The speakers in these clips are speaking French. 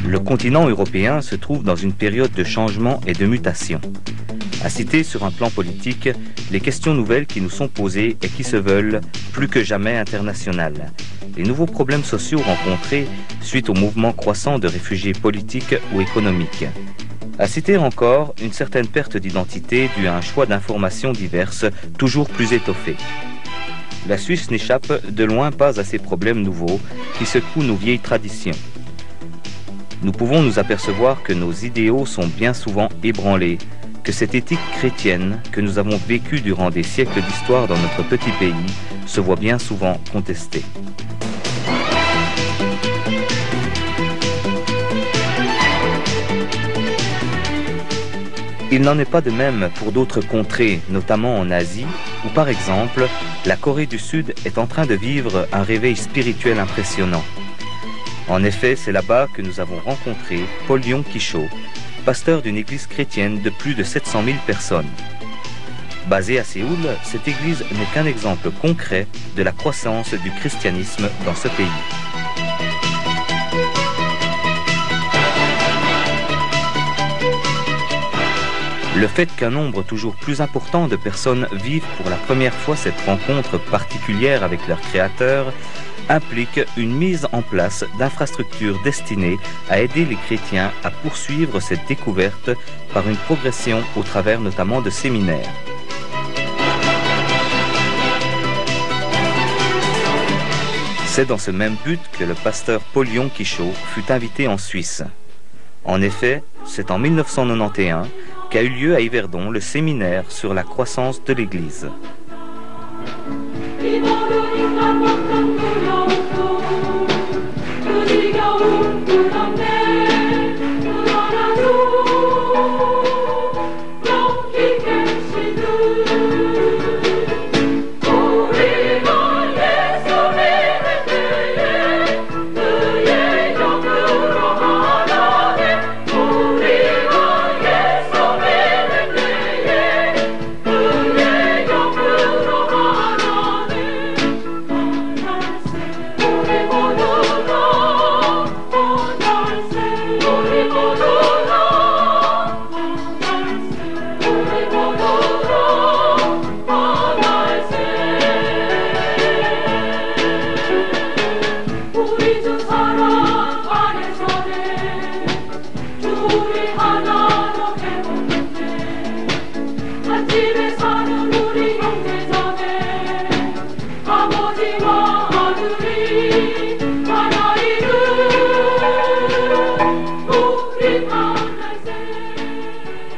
Le continent européen se trouve dans une période de changement et de mutation. À citer sur un plan politique, les questions nouvelles qui nous sont posées et qui se veulent plus que jamais internationales. Les nouveaux problèmes sociaux rencontrés suite au mouvement croissant de réfugiés politiques ou économiques. À citer encore, une certaine perte d'identité due à un choix d'informations diverses toujours plus étoffé. La Suisse n'échappe de loin pas à ces problèmes nouveaux qui secouent nos vieilles traditions. Nous pouvons nous apercevoir que nos idéaux sont bien souvent ébranlés, que cette éthique chrétienne que nous avons vécue durant des siècles d'histoire dans notre petit pays se voit bien souvent contestée. Il n'en est pas de même pour d'autres contrées, notamment en Asie, où par exemple, la Corée du Sud est en train de vivre un réveil spirituel impressionnant. En effet, c'est là-bas que nous avons rencontré Paul Yong-Ki-cho, pasteur d'une église chrétienne de plus de 700 000 personnes. Basée à Séoul, cette église n'est qu'un exemple concret de la croissance du christianisme dans ce pays. Le fait qu'un nombre toujours plus important de personnes vivent pour la première fois cette rencontre particulière avec leur Créateur implique une mise en place d'infrastructures destinées à aider les chrétiens à poursuivre cette découverte par une progression au travers notamment de séminaires. C'est dans ce même but que le pasteur Paul Yong-Ki-cho fut invité en Suisse. En effet, c'est en 1991 qu'a eu lieu à Yverdon le séminaire sur la croissance de l'Église.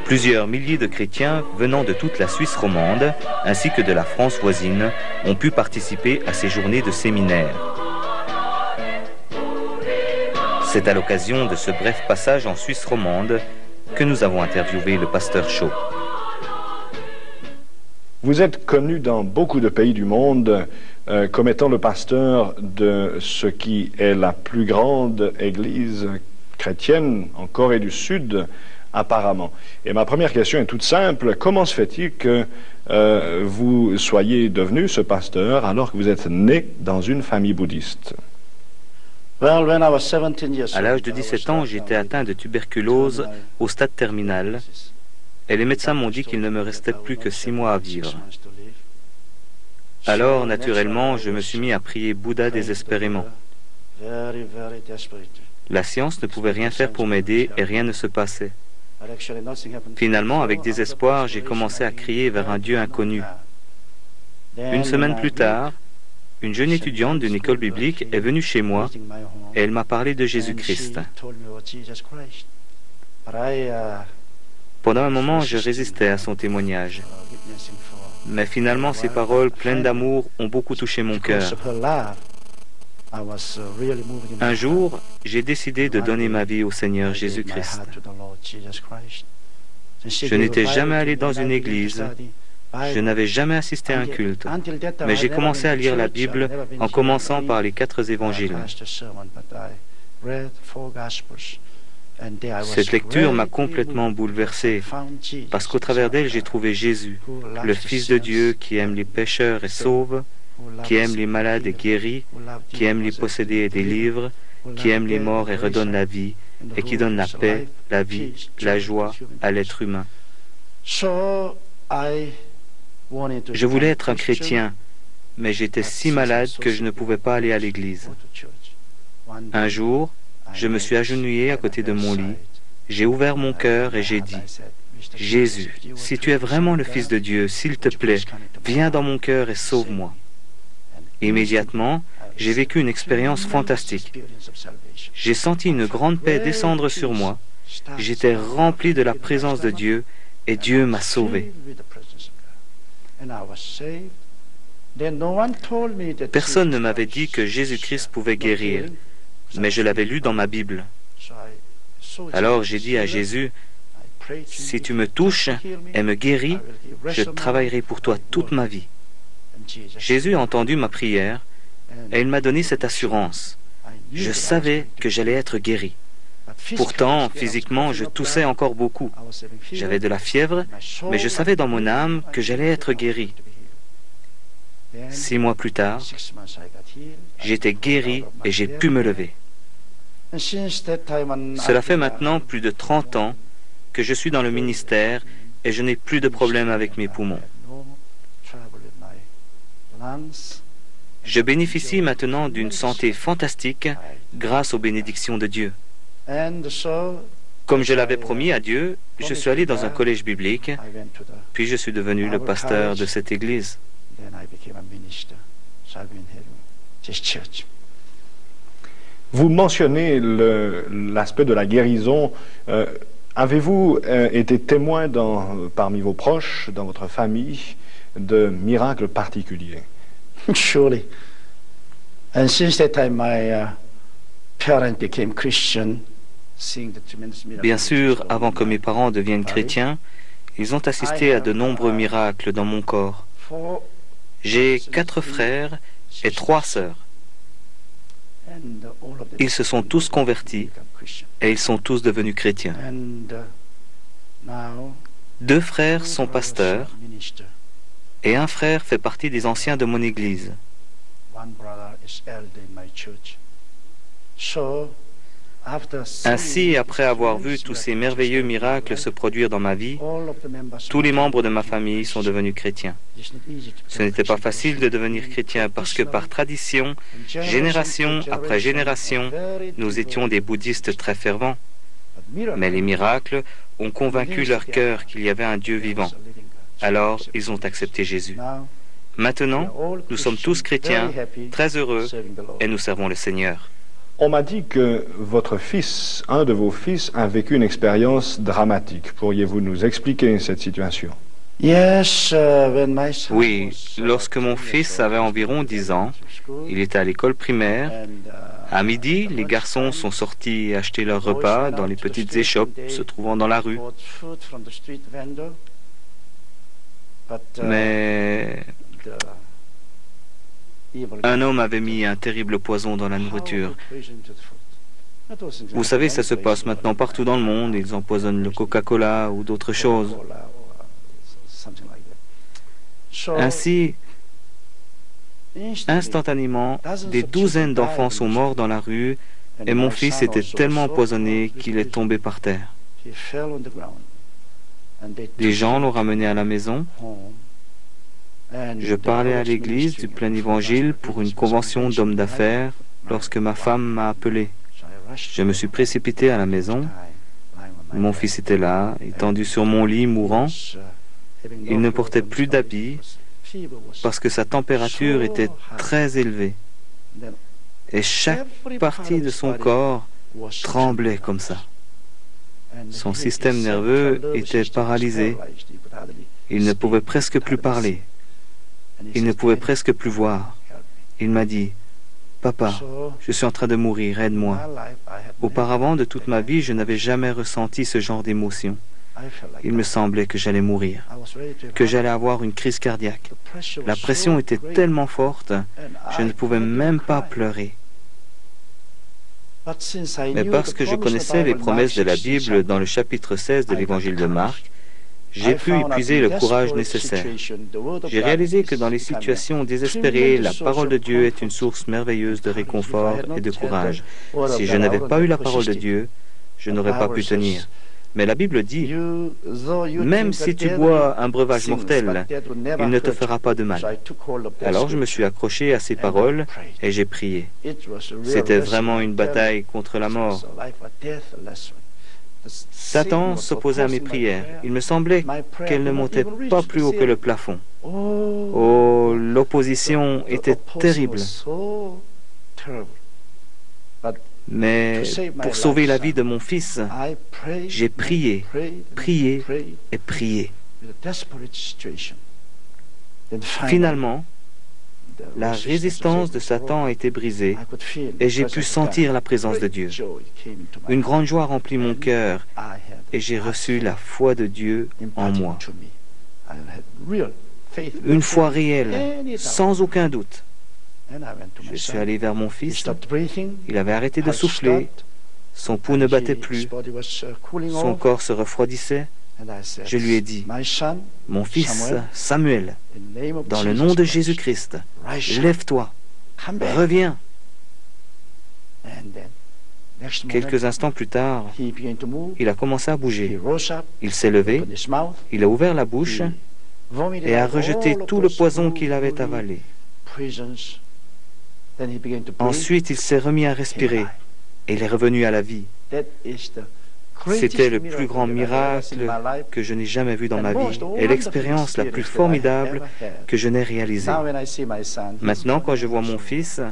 Plusieurs milliers de chrétiens venant de toute la Suisse romande, ainsi que de la France voisine, ont pu participer à ces journées de séminaire. C'est à l'occasion de ce bref passage en Suisse romande que nous avons interviewé le pasteur Cho. Vous êtes connu dans beaucoup de pays du monde comme étant le pasteur de ce qui est la plus grande église chrétienne en Corée du Sud, apparemment. Et ma première question est toute simple. Comment se fait-il que vous soyez devenu ce pasteur alors que vous êtes né dans une famille bouddhiste? À l'âge de 17 ans, j'étais atteint de tuberculose au stade terminal et les médecins m'ont dit qu'il ne me restait plus que 6 mois à vivre. Alors, naturellement, je me suis mis à prier Bouddha désespérément. La science ne pouvait rien faire pour m'aider et rien ne se passait. Finalement, avec désespoir, j'ai commencé à crier vers un Dieu inconnu. Une semaine plus tard, une jeune étudiante d'une école biblique est venue chez moi et elle m'a parlé de Jésus-Christ. Pendant un moment, je résistais à son témoignage. Mais finalement, ses paroles pleines d'amour ont beaucoup touché mon cœur. Un jour, j'ai décidé de donner ma vie au Seigneur Jésus-Christ. Je n'étais jamais allé dans une église, je n'avais jamais assisté à un culte, mais j'ai commencé à lire la Bible en commençant par les 4 évangiles. Cette lecture m'a complètement bouleversé, parce qu'au travers d'elle, j'ai trouvé Jésus, le Fils de Dieu qui aime les pécheurs et sauve, qui aime les malades et guérit, qui aime les possédés et délivre, qui aime les morts et redonne la vie, et qui donne la paix, la vie, la joie à l'être humain. Je voulais être un chrétien, mais j'étais si malade que je ne pouvais pas aller à l'église. Un jour, je me suis agenouillé à côté de mon lit, j'ai ouvert mon cœur et j'ai dit, « Jésus, si tu es vraiment le Fils de Dieu, s'il te plaît, viens dans mon cœur et sauve-moi. » Immédiatement, j'ai vécu une expérience fantastique. J'ai senti une grande paix descendre sur moi. J'étais rempli de la présence de Dieu et Dieu m'a sauvé. Personne ne m'avait dit que Jésus-Christ pouvait guérir, mais je l'avais lu dans ma Bible. Alors j'ai dit à Jésus, « Si tu me touches et me guéris, je travaillerai pour toi toute ma vie. » Jésus a entendu ma prière et il m'a donné cette assurance. Je savais que j'allais être guéri. Pourtant, physiquement, je toussais encore beaucoup. J'avais de la fièvre, mais je savais dans mon âme que j'allais être guéri. 6 mois plus tard, j'étais guéri et j'ai pu me lever. Cela fait maintenant plus de 30 ans que je suis dans le ministère et je n'ai plus de problème avec mes poumons. Je bénéficie maintenant d'une santé fantastique grâce aux bénédictions de Dieu. Comme je l'avais promis à Dieu, je suis allé dans un collège biblique, puis je suis devenu le pasteur de cette église. Vous mentionnez l'aspect de la guérison. Avez-vous été témoin parmi vos proches, dans votre famille, de miracles particuliers? Surely. And since that time, my parents became Christian, seeing the tremendous miracles. Bien sûr, avant que mes parents deviennent chrétiens, ils ont assisté à de nombreux miracles dans mon corps. J'ai 4 frères et 3 sœurs. Ils se sont tous convertis et ils sont tous devenus chrétiens. 2 frères sont pasteurs et un frère fait partie des anciens de mon église. Ainsi, après avoir vu tous ces merveilleux miracles se produire dans ma vie, tous les membres de ma famille sont devenus chrétiens. Ce n'était pas facile de devenir chrétien parce que par tradition, génération après génération, nous étions des bouddhistes très fervents. Mais les miracles ont convaincu leur cœur qu'il y avait un Dieu vivant. Alors, ils ont accepté Jésus. Maintenant, nous sommes tous chrétiens, très heureux, et nous servons le Seigneur. On m'a dit que votre fils, un de vos fils, a vécu une expérience dramatique. Pourriez-vous nous expliquer cette situation? Oui, lorsque mon fils avait environ 10 ans, il était à l'école primaire. À midi, les garçons sont sortis acheter leur repas dans les petites échoppes se trouvant dans la rue. Mais un homme avait mis un terrible poison dans la nourriture. Vous savez, ça se passe maintenant partout dans le monde. Ils empoisonnent le Coca-Cola ou d'autres choses. Ainsi, instantanément, des douzaines d'enfants sont morts dans la rue et mon fils était tellement empoisonné qu'il est tombé par terre. Des gens l'ont ramené à la maison. Je parlais à l'église du plein évangile pour une convention d'hommes d'affaires lorsque ma femme m'a appelé. Je me suis précipité à la maison. Mon fils était là, étendu sur mon lit, mourant. Il ne portait plus d'habits parce que sa température était très élevée. Et chaque partie de son corps tremblait comme ça. Son système nerveux était paralysé. Il ne pouvait presque plus parler. Il ne pouvait presque plus voir. Il m'a dit, « Papa, je suis en train de mourir, aide-moi. » Auparavant, de toute ma vie, je n'avais jamais ressenti ce genre d'émotion. Il me semblait que j'allais mourir, que j'allais avoir une crise cardiaque. La pression était tellement forte, je ne pouvais même pas pleurer. Mais parce que je connaissais les promesses de la Bible dans le chapitre 16 de l'évangile de Marc, j'ai pu épuiser le courage nécessaire. J'ai réalisé que dans les situations désespérées, la parole de Dieu est une source merveilleuse de réconfort et de courage. Si je n'avais pas eu la parole de Dieu, je n'aurais pas pu tenir. Mais la Bible dit, même si tu bois un breuvage mortel, il ne te fera pas de mal. Alors je me suis accroché à ces paroles et j'ai prié. C'était vraiment une bataille contre la mort. Satan s'opposait à mes prières. Il me semblait qu'elles ne montaient pas plus haut que le plafond. Oh, l'opposition était terrible. Mais pour sauver la vie de mon fils, j'ai prié, prié et prié. Finalement, la résistance de Satan a été brisée et j'ai pu sentir la présence de Dieu. Une grande joie remplit mon cœur et j'ai reçu la foi de Dieu en moi. Une foi réelle, sans aucun doute. Je suis allé vers mon fils. Il avait arrêté de souffler. Son pouls ne battait plus. Son corps se refroidissait. Je lui ai dit, mon fils Samuel, dans le nom de Jésus-Christ, lève-toi, reviens. Quelques instants plus tard, il a commencé à bouger. Il s'est levé, il a ouvert la bouche et a rejeté tout le poison qu'il avait avalé. Ensuite, il s'est remis à respirer et il est revenu à la vie. C'était le plus grand miracle que je n'ai jamais vu dans ma vie et l'expérience la plus formidable que je n'ai réalisée. Maintenant, quand je vois mon fils,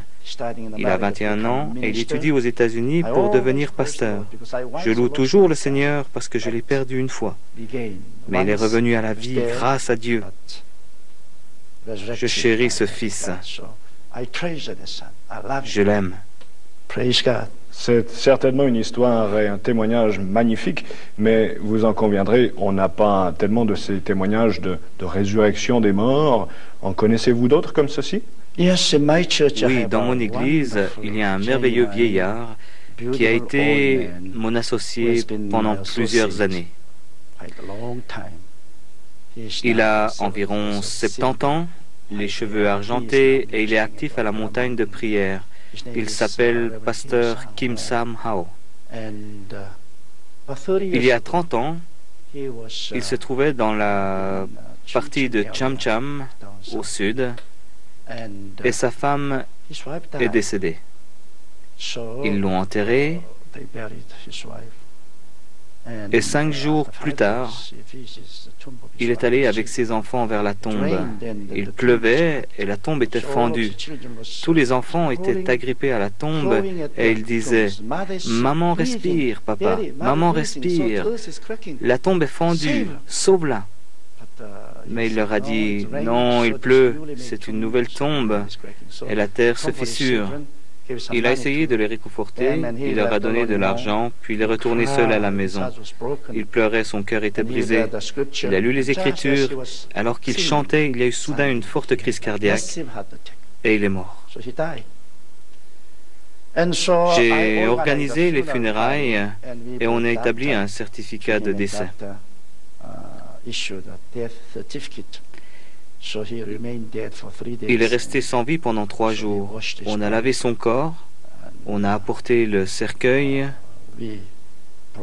il a 21 ans et il étudie aux États-Unis pour devenir pasteur. Je loue toujours le Seigneur parce que je l'ai perdu une fois. Mais il est revenu à la vie grâce à Dieu. Je chéris ce fils. Je l'aime. C'est certainement une histoire et un témoignage magnifique, mais vous en conviendrez, on n'a pas tellement de ces témoignages de résurrection des morts. En connaissez-vous d'autres comme ceci? Oui, dans mon église, il y a un merveilleux vieillard qui a été mon associé pendant plusieurs années. Il a environ 70 ans, les cheveux argentés et il est actif à la montagne de prière. Il s'appelle pasteur Kim Sam Hao. Il y a 30 ans, il se trouvait dans la partie de Cham Cham, au sud, et sa femme est décédée. Ils l'ont enterré, et 5 jours plus tard, il est allé avec ses enfants vers la tombe. Il pleuvait et la tombe était fendue. Tous les enfants étaient agrippés à la tombe et ils disaient « Maman respire, papa, maman respire. La tombe est fendue, sauve-la. » Mais il leur a dit « Non, il pleut, c'est une nouvelle tombe et la terre se fissure. » Il a essayé de les réconforter, il leur a donné de l'argent, puis il est retourné seul à la maison. Il pleurait, son cœur était brisé. Il a lu les Écritures. Alors qu'il chantait, il y a eu soudain une forte crise cardiaque et il est mort. J'ai organisé les funérailles et on a établi un certificat de décès. Il est resté sans vie pendant 3 jours. On a lavé son corps, on a apporté le cercueil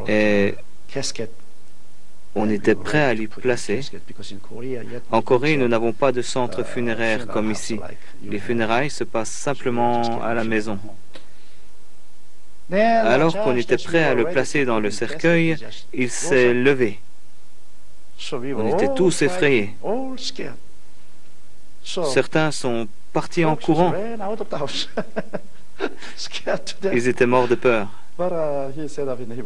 et on était prêt à l'y placer. En Corée, nous n'avons pas de centre funéraire comme ici. Les funérailles se passent simplement à la maison. Alors qu'on était prêt à le placer dans le cercueil, il s'est levé. On était tous effrayés. Certains sont partis en courant. Ils étaient morts de peur.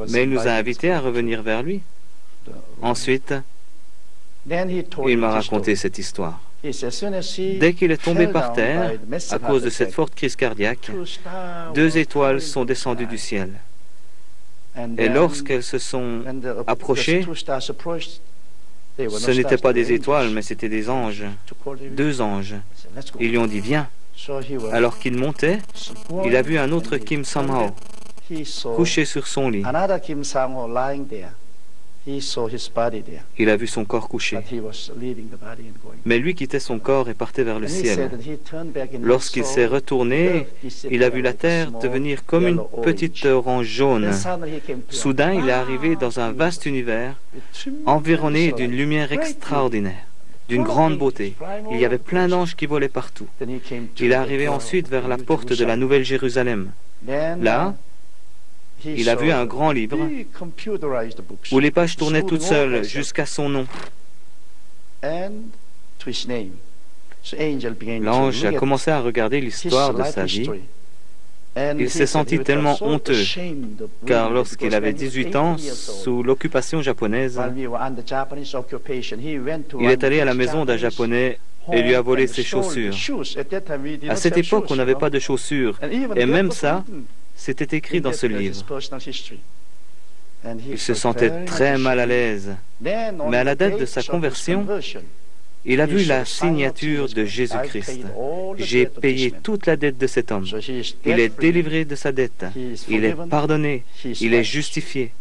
Mais il nous a invités à revenir vers lui. Ensuite, il m'a raconté cette histoire. Dès qu'il est tombé par terre, à cause de cette forte crise cardiaque, 2 étoiles sont descendues du ciel. Et lorsqu'elles se sont approchées, ce n'étaient pas des étoiles, mais c'était des anges. 2 anges. Ils lui ont dit, viens. Alors qu'il montait, il a vu un autre Kim Sam Hao couché sur son lit. He saw his body there, Il a vu son corps couché. but he was leaving the body and going. Mais lui quittait son corps et partait vers le And he ciel. said that he turned back and he Lorsqu'il saw s'est retourné, the il a vu la like a terre small devenir comme une yellow petite orange. orange jaune. Then suddenly he came to a Soudain, il est arrivé dans un vast vaste univers, with tremendous environné light, d'une lumière great extraordinaire, d'une full of grande angels beauté. flying Il y avait all plein over. d'anges qui volaient partout. Then he came to Il est the arrivé door ensuite of vers la New porte de la Jerusalem. Nouvelle Jérusalem. Then, Là, he il a vu saw un grand livre big computerized books, où les pages tournaient toutes including all seules kinds of- jusqu'à son nom. and to his name. So angel began to L'ange a look at commencé à regarder his l'histoire de life sa vie, history. And Il he s'est said senti he felt tellement so honteux, ashamed of car reading it, lorsqu'il because avait when he was 18 ans, 18 years old, sous l'occupation japonaise, while we were under Japanese occupation, he went to il one est allé à la of maison d'un Japanese Japonais et lui a home volé and ses stole the chaussures. shoes. At that time, we did À not cette have époque, shoes, on n'avait you pas know. de chaussures, And even et that même was ça, written c'était écrit in dans that ce place, his livre. personal history. And he Il se felt sentait very très much mal à ashamed. l'aise. Then, on Mais à la the date de date sa of his conversion, conversion, il a he vu saw la the sign of signature Jesus de Christ. Jésus-Christ. I paid all the J'ai debt of payé this man. toute la dette de cet homme. So he is Il est debt-free. délivré de sa dette. He is Il est forgiven. pardonné. He is Il est righteous. justifié.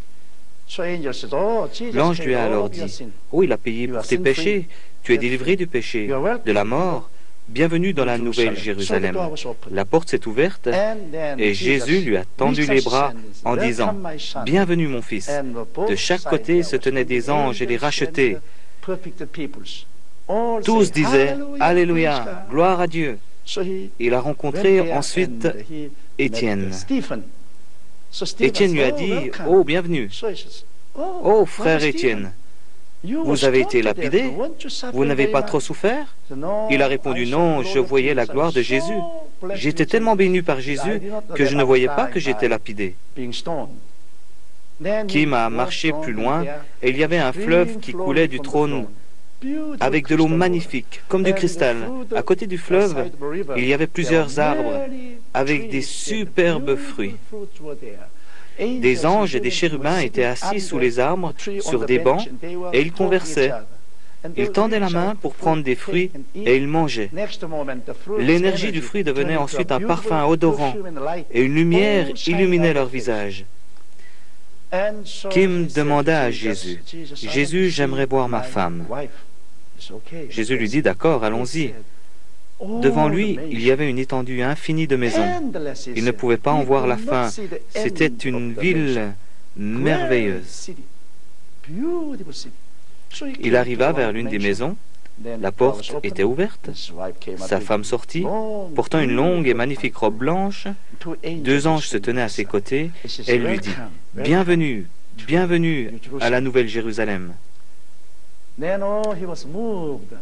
So angel says, "Oh, Jesus L'ange paid lui a all alors of your dit, sin. oh, il a payé You pour are tes sin-free. péchés. Tu es Debt-free. délivré du péché, You are welcome de la mort. Bienvenue dans la to Nouvelle Jerusalem." So the Jérusalem. door was open. La porte s'est ouverte And then et Jesus Jésus lui a tendu reached les out his bras hand and said, en disant, "Welcome, my son." bienvenue mon fils. And both De chaque sides côté there se was tenaient des anges et les angels rachetés. and the perfect peoples. All Tous say, disaient, Hallelujah, Alléluia, praise God. gloire à Dieu. So he Il a went rencontré there ensuite and he Étienne. met Stephen. So Stephen Étienne lui a said, dit, welcome. oh, bienvenue. So he says, Oh, frère brother Étienne, Stephen, you vous were avez été stoned to death. lapidé. Weren't you suffering Vous n'avez very pas much? trop souffert? So, no, Il a répondu, I saw non, the je Lord voyais la Jesus. gloire de I was Jésus. so blessed J'étais with tellement Jesus béni par that I Jésus did not know que je that ne I voyais was pas dying que j'étais by lapidé. being stoned. Then he Kim a walked marché on plus and loin there et il y avait un stream fleuve qui flowing coulait du from the trône throne. Beautiful avec de l'eau crystal magnifique, comme du water. And cristal. through the À côté du fleuve, side of the river, il y avait there plusieurs were arbres many avec trees des and superbes beautiful fruits. fruits were there. Des Angels anges et des and chérubins were étaient sitting assis sous under les arbres, a tree on sur the des bench, bancs, and they were et ils talking conversaient. each other. And they Ils would tendaient la reach main out pour the prendre des fruit, fruits take and et eat. ils mangeaient. Next moment, the fruit's L'énergie du energy fruit devenait turned ensuite into a un parfum beautiful odorant perfume and light. et une lumière All shined illuminait out leur of face. visage. And so Kim he said demanda to à Jesus, Jésus, "Jesus, I want Jésus, to j'aimerais see voir ma my femme. wife." It's okay. Jésus lui Yes. dit, d'accord, He allons-y. said, "Oh, Devant lui, the il y avait une étendue infinie de maisons. endless," he Il ne said. pouvait pas en He voir la could not fin. see the C'était end une of the ville nation. Great merveilleuse. city. Beautiful city. So he Il came arriva to vers one l'une des mansion. maisons. Then La the door porte was open. était ouverte. His wife came out Sa with femme sortit, long, portant une longue et beautiful magnifique gown. robe blanche. Two angels Deux anges se stood tenaient à beside ses her. côtés. He says, Elle lui dit, "Welcome, welcome." bienvenue, bienvenue à la Nouvelle Jérusalem. Then, oh, he was moved.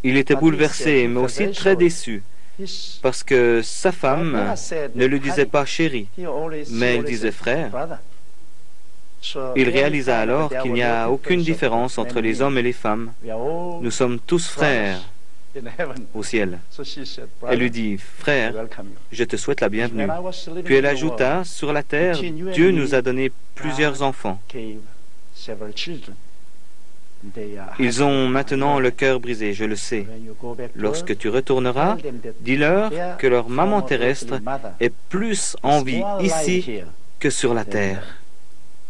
Il était But he bouleversé, said, mais he aussi felt very très sorry. déçu, His parce que sa femme partner said, ne le disait "Honey." pas chéri, He always- mais he elle always disait said, frère. "Brother." So Il then he réalisa found alors that there qu'il was n'y a no aucune difference différence of entre men les and hommes et les femmes. women. We are all Nous sommes tous frères brothers in heaven. au ciel. So she said, Elle lui "Brother, dit, I frère, welcome you." je te souhaite la bienvenue. When I was living Puis elle in the world, ajouta, sur la terre, Dieu nous a donné plusieurs enfants. gave several children. They are Ils ont happy. maintenant le cœur brisé, je le sais. When you go back to Lorsque earth, tu retourneras, tell them that dis-leur their que leur maman former terrestre earthly mother est plus is en vie more alive ici here que sur la than terre. there.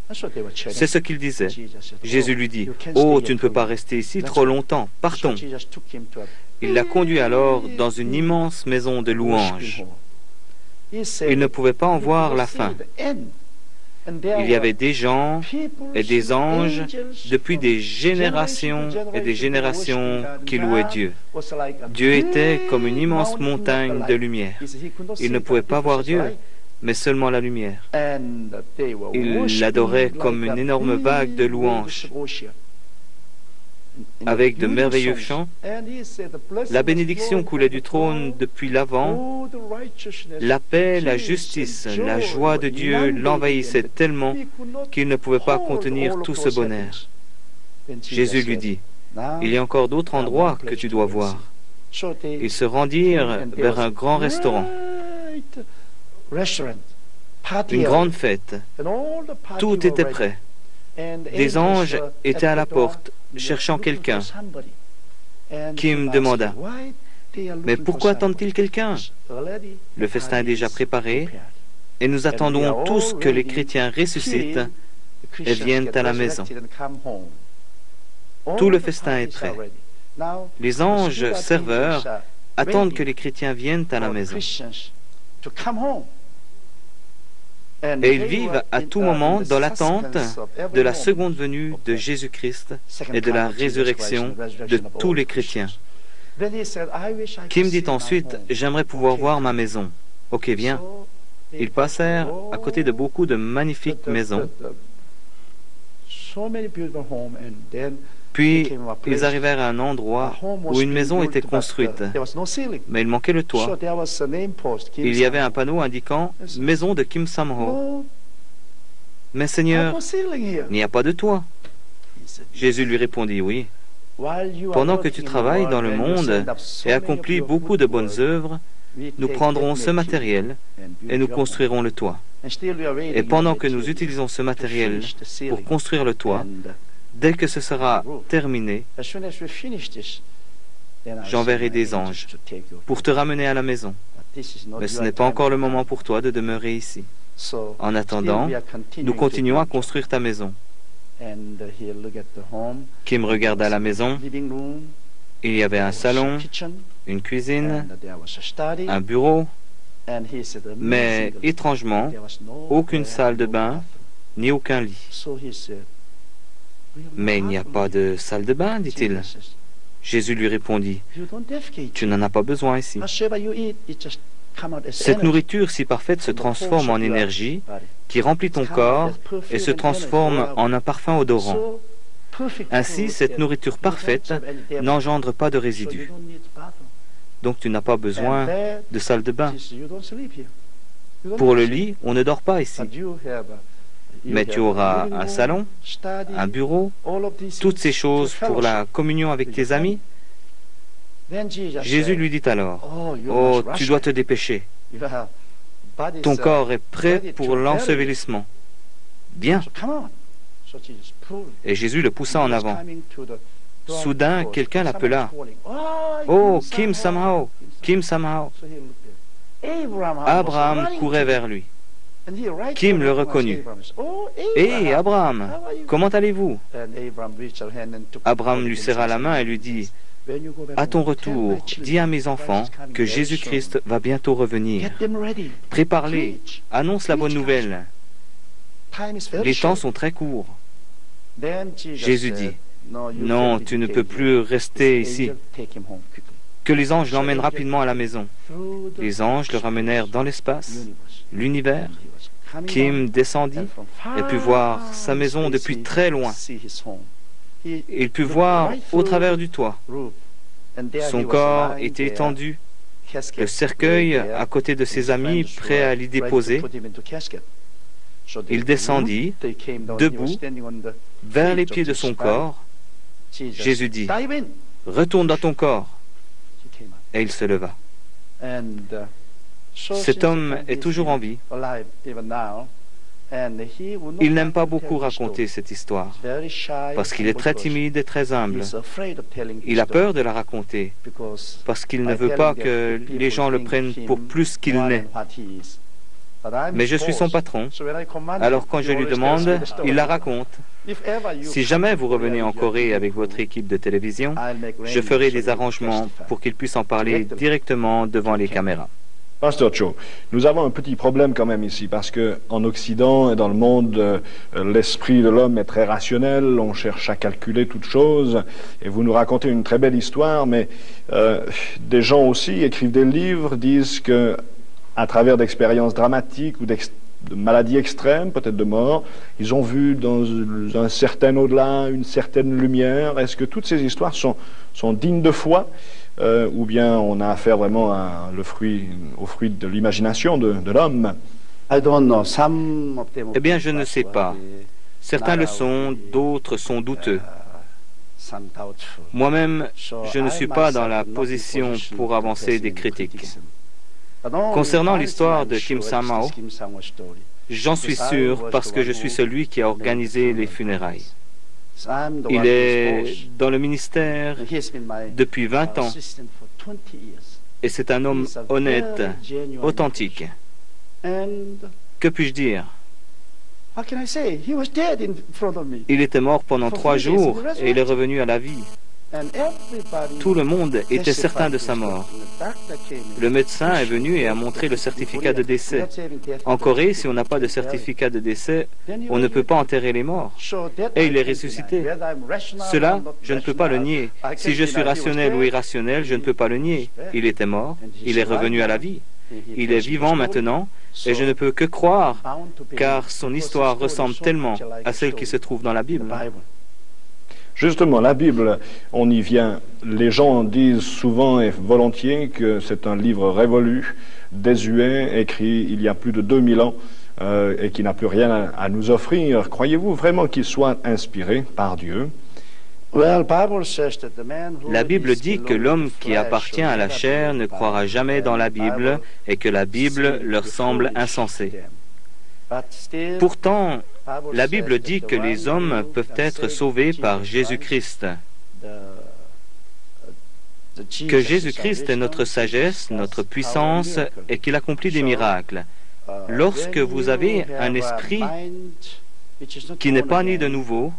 That's what they were telling C'est ce qu'il disait. Jesus said, Jésus "Oh, lui dit, you can't oh, stay tu ne here peux too pas long." rester ici Let's trop go. longtemps, So partons. Jesus took him to a Il l'a conduit alors dans une big immense maison de louanges. worshiping hall. He said Il ne pouvait pas en he voir could la see fin. the end. And there Il y avait were des gens people, et des anges angels depuis from des generation générations to et des generation générations worshiping qui God. louaient God Dieu. was like a Dieu était big comme une immense mountain of montagne light. de lumière. He said he could not Il see ne God pouvait pas voir because Dieu, of light. mais seulement la lumière. And they were Il worshiping l'adorait like comme a une énorme vague de big louanges, waves of ocean. In avec de beautiful merveilleux songs. chants. And he said, "The blessing La was bénédiction flowing coulait from du the trône throne. depuis l'avant. Oh, the righteousness, La paix, la peace justice, and la joy joie de were Dieu inundating l'envahissait him. tellement He could not qu'il ne pouvait pas hold contenir all of tout ce those bonheur. happiness. Then Jesus Jésus lui said, dit, "Now, il y a encore d'autres there are endroits one que place tu to dois go voir. see." So they Ils se rendirent came and there vers was un grand a restaurant, great restaurant, party une area, grande fête. and all the party Tout were était ready. prêt. And Des angels anges were étaient at à la the door, porte, they were cherchant looking quelqu'un. for somebody. And Kim he demanda, asked, "Why they are mais looking pourquoi for somebody?" attendent-ils quelqu'un? Already Le the festin est party déjà is préparé prepared. et nous attendons tous que les chrétiens ressuscitent et viennent à la maison. Tout le festin est prêt. Les anges serveurs attendent que les chrétiens viennent à la maison. Et ils vivent à tout moment dans l'attente de la seconde venue de Jésus-Christ et de la résurrection de tous les chrétiens. Kim dit ensuite, « J'aimerais pouvoir voir ma maison. » Ok, viens. Ils passèrent à côté de beaucoup de magnifiques maisons. Puis, ils arrivèrent à un endroit où une maison était construite, mais il manquait le toit. Il y avait un panneau indiquant « Maison de Kim Sam-ho ». « Mais Seigneur, il n'y a pas de toit. » Jésus lui répondit « Oui. Pendant que tu travailles dans le monde et accomplis beaucoup de bonnes œuvres, nous prendrons ce matériel et nous construirons le toit. Et pendant que nous utilisons ce matériel pour construire le toit, dès que ce sera terminé, j'enverrai des anges pour te ramener à la maison. Mais ce n'est pas encore le moment pour toi de demeurer ici. En attendant, nous continuons à construire ta maison. Kim regarda la maison. Il y avait un salon, une cuisine, un bureau, mais étrangement, aucune salle de bain, ni aucun lit. Mais il n'y a pas de salle de bain, dit-il. Jésus lui répondit, « Tu n'en as pas besoin ici. Cette nourriture si parfaite se transforme en énergie qui remplit ton corps et se transforme en un parfum odorant. Ainsi, cette nourriture parfaite n'engendre pas de résidus. Donc tu n'as pas besoin de salle de bain. Pour le lit, on ne dort pas ici. Mais tu auras un salon, un bureau, toutes ces choses pour la communion avec tes amis. » Jésus lui dit alors, « Oh, tu dois te dépêcher. Ton corps est prêt pour l'ensevelissement. Bien. » Et Jésus le poussa en avant. Soudain, quelqu'un l'appela. « Oh, Kim Sam-ho, Kim Sam-ho. » Abraham courait vers lui. Kim le reconnut. « Hé, Abraham, comment allez-vous » Abraham lui serra la main et lui dit, « À ton retour, dis à mes enfants que Jésus-Christ va bientôt revenir. Prépare-les, annonce la bonne nouvelle. Les temps sont très courts. » Jésus dit, « Non, tu ne peux plus rester ici. Que les anges l'emmènent rapidement à la maison. » Les anges le ramenèrent dans l'espace, l'univers. Kim descendit et put voir sa maison depuis très loin. Il put voir au travers du toit. Son corps était étendu, le cercueil à côté de ses amis, prêt à l'y déposer. Il descendit, debout, vers les pieds de son corps. Jésus dit, « Retourne dans ton corps. » Et il se leva. Cet homme est toujours en vie. Il n'aime pas beaucoup raconter cette histoire, parce qu'il est très timide et très humble. Il a peur de la raconter, parce qu'il ne veut pas que les gens le prennent pour plus qu'il n'est. Mais je suis son patron, alors quand je lui demande, il la raconte. Si jamais vous revenez en Corée avec votre équipe de télévision, je ferai des arrangements pour qu'ils puissent en parler directement devant les caméras. Pasteur Cho, nous avons un petit problème quand même ici, parce qu'en Occident et dans le monde, l'esprit de l'homme est très rationnel, on cherche à calculer toutes choses, et vous nous racontez une très belle histoire, mais des gens aussi écrivent des livres, disent que à travers d'expériences dramatiques ou de maladies extrêmes, peut-être de mort, ils ont vu dans un certain au-delà une certaine lumière. Est-ce que toutes ces histoires sont dignes de foi? Ou bien on a affaire vraiment au fruit de l'imagination de l'homme? Eh bien, je ne sais pas. Certains le sont, d'autres sont douteux. Moi-même, je ne suis pas dans la position pour avancer des critiques. Concernant l'histoire de Kim Sam-ho, j'en suis sûr parce que je suis celui qui a organisé les funérailles. Il est dans le ministère depuis 20 ans et c'est un homme honnête, authentique. Que puis-je dire? How can I say? He was dead in front of me. Il était mort pendant 3 jours et il est revenu à la vie. And everybody Tout le monde était certain de sa mort. Le médecin est venu et a montré le certificat de décès. En Corée, si on n'a pas de certificat de décès, on ne peut pas enterrer les morts. Et il est ressuscité. Cela, je ne peux pas le nier. Si je suis rationnel ou irrationnel, je ne peux pas le nier. Il était mort, il est revenu à la vie. Il est vivant maintenant, et je ne peux que croire, car son histoire ressemble tellement à celle qui se trouve dans la Bible. Justement, la Bible, on y vient. Les gens disent souvent et volontiers que c'est un livre révolu, désuet, écrit il y a plus de 2000 ans et qui n'a plus rien à nous offrir. Croyez-vous vraiment qu'il soit inspiré par Dieu? La Bible dit que l'homme qui appartient à la chair ne croira jamais dans la Bible et que la Bible leur semble insensée. Pourtant, la Bible dit que les hommes peuvent être sauvés par Jésus-Christ, que Jésus-Christ est notre sagesse, notre puissance et qu'il accomplit des miracles. Lorsque vous avez un esprit qui n'est pas né de nouveau,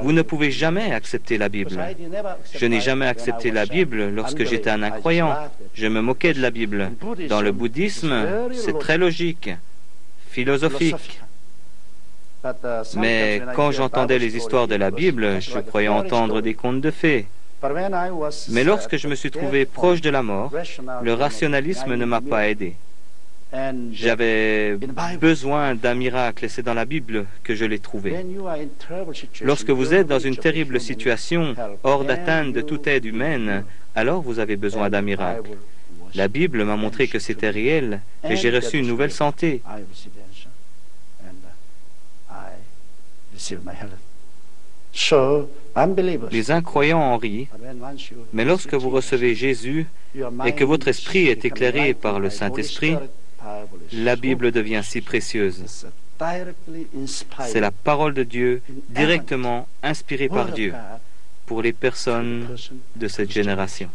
vous ne pouvez jamais accepter la Bible. Je n'ai jamais accepté la Bible lorsque j'étais un incroyant. Je me moquais de la Bible. Dans le bouddhisme, c'est très logique, philosophique. Mais quand j'entendais les histoires de la Bible, je croyais entendre des contes de fées. Mais lorsque je me suis trouvé proche de la mort, le rationalisme ne m'a pas aidé. J'avais besoin d'un miracle et c'est dans la Bible que je l'ai trouvé. Lorsque vous êtes dans une terrible situation, hors d'atteinte de toute aide humaine, alors vous avez besoin d'un miracle. La Bible m'a montré que c'était réel et j'ai reçu une nouvelle santé. Les incroyants en rient, mais lorsque vous recevez Jésus et que votre esprit est éclairé par le Saint-Esprit, la Bible devient si précieuse. C'est la parole de Dieu directement inspirée par Dieu pour les personnes de cette génération.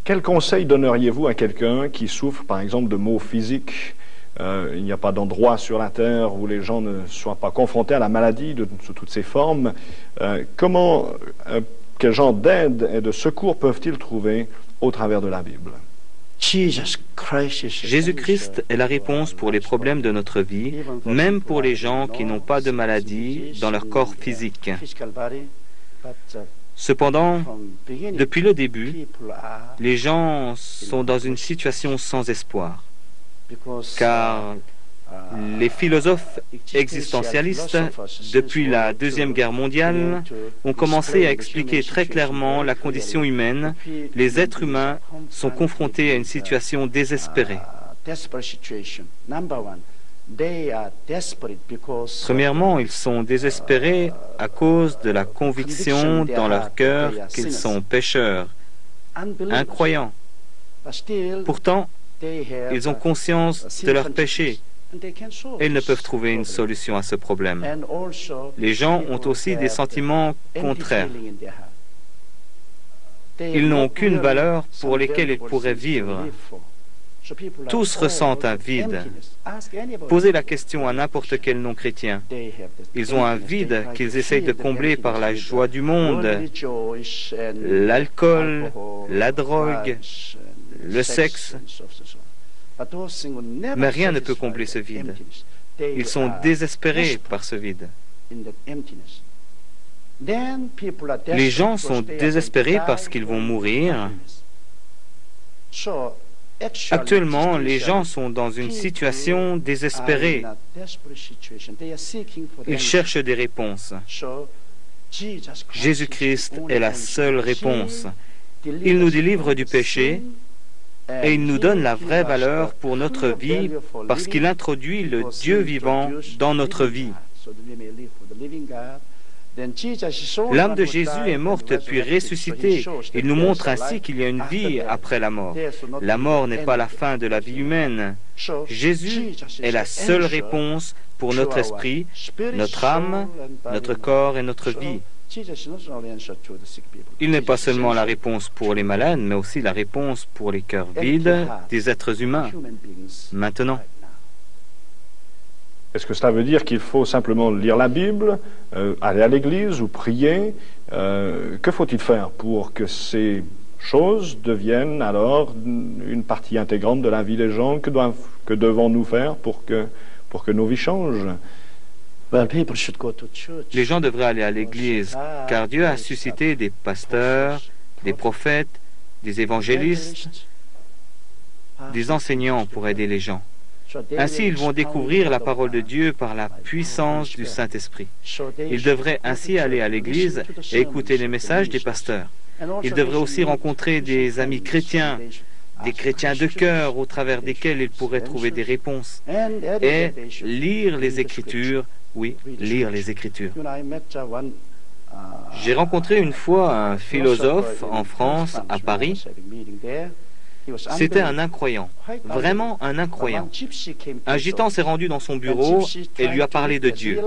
Quel conseil donneriez-vous à quelqu'un qui souffre, par exemple, de maux physiques? Il n'y a pas d'endroit sur la terre où les gens ne soient pas confrontés à la maladie sous toutes ses formes. Quel genre d'aide et de secours peuvent-ils trouver au travers de la Bible? Jésus-Christ est la réponse pour les problèmes de notre vie, même pour les gens qui n'ont pas de maladie dans leur corps physique. Cependant, depuis le début, les gens sont dans une situation sans espoir, car les philosophes existentialistes, depuis la Deuxième Guerre mondiale, ont commencé à expliquer très clairement la condition humaine. Les êtres humains sont confrontés à une situation désespérée. Premièrement, ils sont désespérés à cause de la conviction dans leur cœur qu'ils sont pécheurs, incroyants. Pourtant, ils ont conscience de leurs péchés et ils ne peuvent trouver une solution à ce problème. Les gens ont aussi des sentiments contraires. Ils n'ont aucune valeur pour lesquelles ils pourraient vivre. Tous ressentent un vide. Posez la question à n'importe quel non-chrétien. Ils ont un vide qu'ils essayent de combler par la joie du monde, l'alcool, la drogue, le sexe. Mais rien ne peut combler ce vide. Ils sont désespérés par ce vide. Les gens sont désespérés parce qu'ils vont mourir. Actuellement, les gens sont dans une situation désespérée. Ils cherchent des réponses. Jésus-Christ est la seule réponse. Il nous délivre du péché et il nous donne la vraie valeur pour notre vie parce qu'il introduit le Dieu vivant dans notre vie. L'âme de Jésus est morte puis ressuscitée. Il nous montre ainsi qu'il y a une vie après la mort. La mort n'est pas la fin de la vie humaine. Jésus est la seule réponse pour notre esprit, notre âme, notre corps et notre vie. Il n'est pas seulement la réponse pour les malades, mais aussi la réponse pour les cœurs vides des êtres humains. Maintenant, Est-ce que cela veut dire qu'il faut simplement lire la Bible, aller à l'église ou prier? Que faut-il faire pour que ces choses deviennent alors une partie intégrante de la vie des gens? Que devons-nous faire pour que nos vies changent? Les gens devraient aller à l'église, car Dieu a suscité des pasteurs, des prophètes, des évangélistes, des enseignants pour aider les gens. Ainsi, ils vont découvrir la parole de Dieu par la puissance du Saint-Esprit. Ils devraient ainsi aller à l'église et écouter les messages des pasteurs. Ils devraient aussi rencontrer des amis chrétiens, des chrétiens de cœur au travers desquels ils pourraient trouver des réponses. Et lire les Écritures, oui, lire les Écritures. J'ai rencontré une fois un philosophe en France, à Paris. C'était un incroyant, vraiment un incroyant. Un gitan s'est rendu dans son bureau et lui a parlé de Dieu.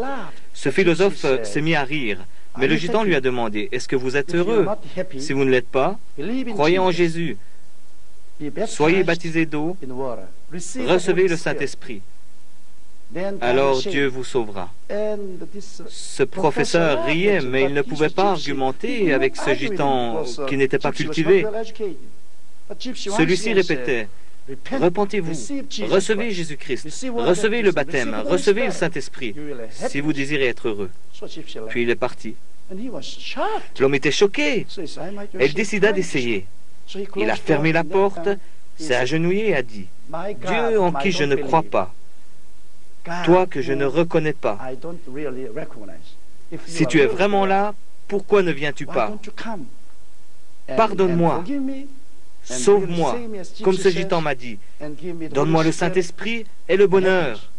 Ce philosophe s'est mis à rire, mais le gitan lui a demandé, « Est-ce que vous êtes heureux? Si vous ne l'êtes pas, croyez en Jésus, soyez baptisés d'eau, recevez le Saint-Esprit. Alors Dieu vous sauvera. » Ce professeur riait, mais il ne pouvait pas argumenter avec ce gitan qui n'était pas cultivé. Celui-ci répétait, « Repentez-vous, recevez Jésus-Christ, recevez le baptême, recevez le Saint-Esprit, si vous désirez être heureux. » Puis il est parti. L'homme était choqué. Elle décida d'essayer. Il a fermé la porte, s'est agenouillé et a dit, « Dieu en qui je ne crois pas, toi que je ne reconnais pas, si tu es vraiment là, pourquoi ne viens-tu pas? Pardonne-moi. Sauve-moi, comme ce gitan m'a dit. Donne-moi le Saint-Esprit et le bonheur. »